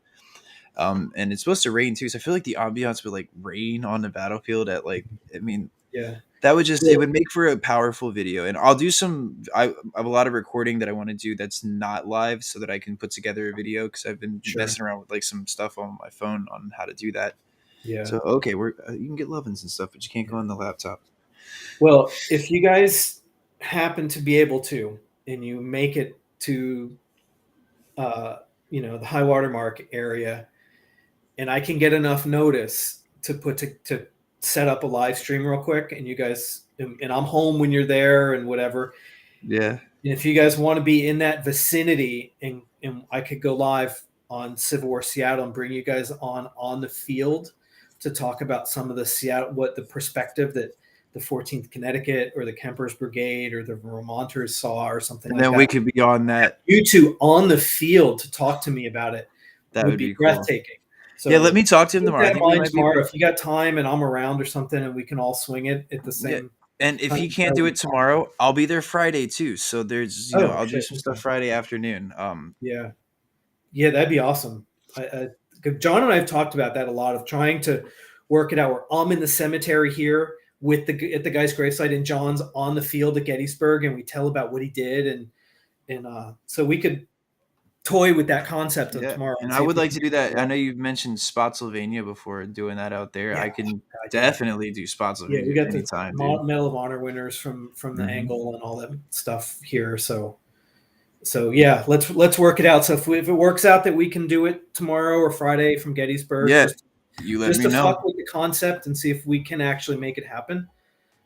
And it's supposed to rain too, so I feel like the ambiance with like rain on the battlefield at like, I mean, Yeah. that would just it Well, would make for a powerful video. And I'll do some. I have a lot of recording that I want to do that's not live, so that I can put together a video because I've been sure. messing around with like some stuff on my phone on how to do that. Yeah. So okay, we're you can get lovin's and stuff, but you can't go Yeah. on the laptop. Well, if you guys happen to be able to, and you make it to the high water mark area, and I can get enough notice to set up a live stream real quick, and you guys, and I'm home when you're there and whatever. Yeah. And if you guys want to be in that vicinity, and I could go live on Civil War Seattle and bring you guys on the field to talk about some of the Seattle, what the perspective that the 14th Connecticut or the Kemper's Brigade or the Vermonters saw or something And like then that. we could be on that. You two on the field to talk to me about it That would would be be cool. breathtaking. So Yeah, let me talk to him keep tomorrow. I that in think we mind might be. tomorrow. If you got time and I'm around or something, and we can all swing it at the Yeah. same. And if time, he can't that do would it be fun. tomorrow, I'll be there Friday too. So there's, Oh I'll do shit! some Okay. stuff Friday afternoon. Yeah, yeah, that'd be awesome. John and I have talked about that a lot, of trying to work it out. Where I'm in the cemetery here with at the guy's gravesite, and John's on the field at Gettysburg, and we tell about what he did, and so we could toy with that concept of Yeah, tomorrow. and I See if would we like can to make do it that. I work. know you've mentioned Spotsylvania before, doing that out there. Yeah, I can God, yeah. definitely do Yeah, Spotsylvania we got the anytime, dude. Medal of Honor winners from the Hmm. angle and all that stuff here. So yeah, let's work it out. So if it works out that we can do it tomorrow or Friday from Gettysburg, Yeah, you let just me to know. fuck with the concept and see if we can actually make it happen,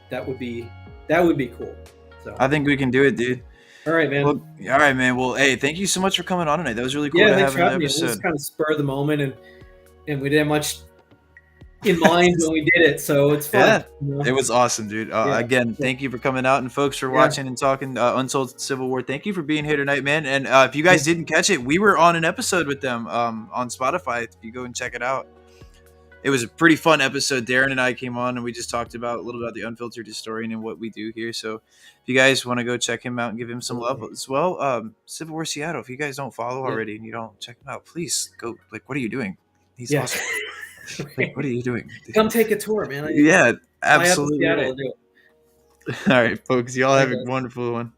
that would be cool. So I think we can do it, dude. all right, man. Well, all right, man. Well, hey, thank you so much for coming on tonight. That was really cool Yeah, to thanks have for another having me. It was episode. kind of spur of the moment, and we didn't have much in mind when we did it, so it's fun. Yeah, You know? it was awesome, dude. Yeah. Again, thank you for coming out, and folks for Yeah. watching and talking Untold Civil War. Thank you for being here tonight, man. And if you guys didn't catch it, we were on an episode with them on Spotify. If you go and check it out, it was a pretty fun episode. Darren and I came on, and we just talked about a little about the Unfiltered Historian and what we do here. So if you guys want to go check him out and give him some love as well, Civil War Seattle. If you guys don't follow already and you don't check him out, please go. Like, what are you doing? He's awesome. Like, what are you doing? Come take a tour, man. Yeah, Fly out to absolutely. Seattle Right. and do it. All right, folks. Y'all have a Okay. wonderful one.